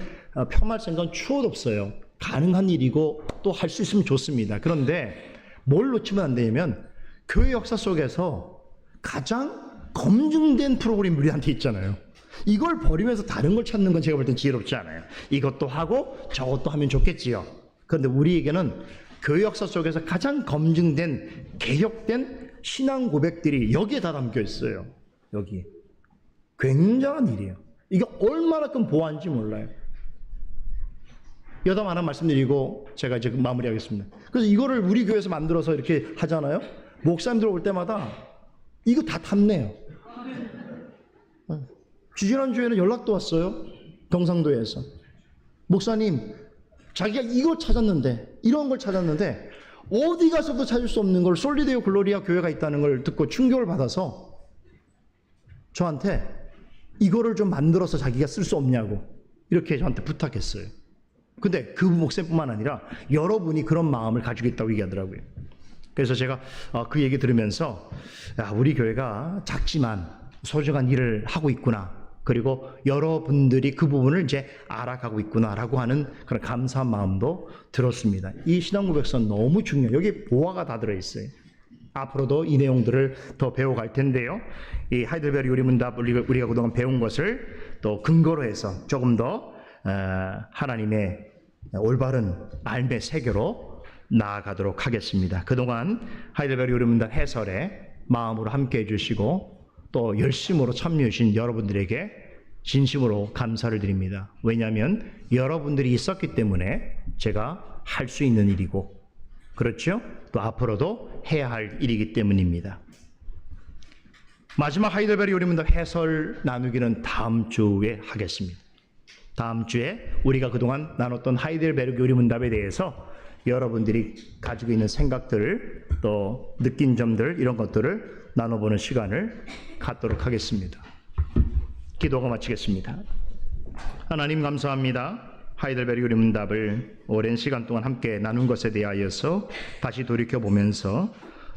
폄할 생각은 추호도 없어요. 가능한 일이고 또 할 수 있으면 좋습니다. 그런데 뭘 놓치면 안 되냐면 교회 역사 속에서 가장 검증된 프로그램이 우리한테 있잖아요. 이걸 버리면서 다른 걸 찾는 건 제가 볼 땐 지혜롭지 않아요. 이것도 하고 저것도 하면 좋겠지요. 그런데 우리에게는 교회 역사 속에서 가장 검증된 개혁된 신앙 고백들이 여기에 다 담겨 있어요. 여기. 굉장한 일이에요. 이게 얼마나 큰 보안인지 몰라요. 여담 하나 말씀드리고 제가 이제 마무리하겠습니다. 그래서 이거를 우리 교회에서 만들어서 이렇게 하잖아요. 목사님들 올 때마다 이거 다 탐내요. 지지난주에는 연락도 왔어요. 경상도에서. 목사님, 자기가 이거 찾았는데, 이런 걸 찾았는데 어디 가서도 찾을 수 없는 걸 솔리데오 글로리아 교회가 있다는 걸 듣고 충격을 받아서 저한테 이거를 좀 만들어서 자기가 쓸 수 없냐고 이렇게 저한테 부탁했어요. 근데 그 목사뿐만 아니라 여러분이 그런 마음을 가지고 있다고 얘기하더라고요. 그래서 제가 그 얘기 들으면서 우리 교회가 작지만 소중한 일을 하고 있구나. 그리고 여러분들이 그 부분을 이제 알아가고 있구나라고 하는 그런 감사한 마음도 들었습니다. 이 신앙고백서 너무 중요해요. 여기 보화가 다 들어있어요. 앞으로도 이 내용들을 더 배워갈 텐데요. 이 하이델베르 요리문답 우리가 그동안 배운 것을 또 근거로 해서 조금 더 하나님의 올바른 삶의 세계로 나아가도록 하겠습니다. 그동안 하이델베르 요리문답 해설에 마음으로 함께해 주시고 또 열심으로 참여해 주신 여러분들에게 진심으로 감사를 드립니다. 왜냐하면 여러분들이 있었기 때문에 제가 할 수 있는 일이고, 그렇죠? 또 앞으로도 해야 할 일이기 때문입니다. 마지막 하이델베르 요리문답 해설 나누기는 다음 주에 하겠습니다. 다음 주에 우리가 그동안 나눴던 하이델베르 요리문답에 대해서 여러분들이 가지고 있는 생각들, 또 느낀 점들, 이런 것들을 나눠보는 시간을 갖도록 하겠습니다. 기도가 마치겠습니다. 하나님 감사합니다. 하이델베르 요리문답을 오랜 시간 동안 함께 나눈 것에 대하여서 다시 돌이켜보면서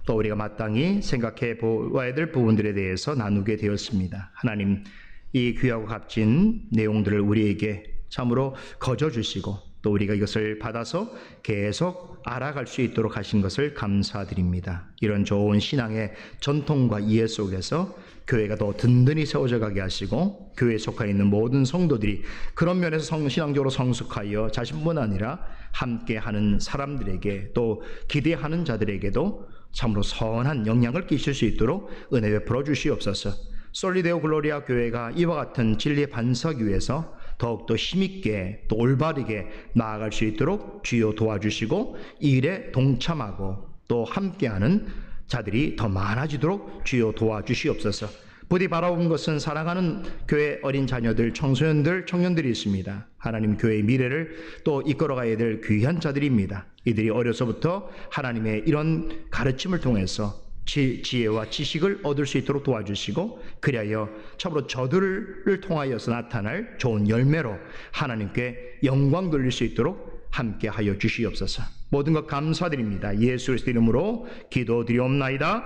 또 우리가 마땅히 생각해 보아야 될 부분들에 대해서 나누게 되었습니다. 하나님, 이 귀하고 값진 내용들을 우리에게 참으로 거저주시고 또 우리가 이것을 받아서 계속 알아갈 수 있도록 하신 것을 감사드립니다. 이런 좋은 신앙의 전통과 이해 속에서 교회가 더 든든히 세워져 가게 하시고 교회에 속해 있는 모든 성도들이 그런 면에서 신앙적으로 성숙하여 자신뿐 아니라 함께하는 사람들에게 또 기대하는 자들에게도 참으로 선한 영향을 끼칠 수 있도록 은혜 베풀어 주시옵소서. 솔리데오 글로리아 교회가 이와 같은 진리의 반석 위에서 더욱더 힘있게 또 올바르게 나아갈 수 있도록 주여 도와주시고 이 일에 동참하고 또 함께하는 자들이 더 많아지도록 주여 도와주시옵소서. 부디 바라본 것은 사랑하는 교회 어린 자녀들, 청소년들, 청년들이 있습니다. 하나님 교회의 미래를 또 이끌어가야 될 귀한 자들입니다. 이들이 어려서부터 하나님의 이런 가르침을 통해서 지혜와 지식을 얻을 수 있도록 도와주시고 그리하여 참으로 저들을 통하여서 나타날 좋은 열매로 하나님께 영광 돌릴 수 있도록 함께하여 주시옵소서. 모든 것 감사드립니다. 예수 그리스도 이름으로 기도드리옵나이다.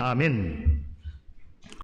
아멘.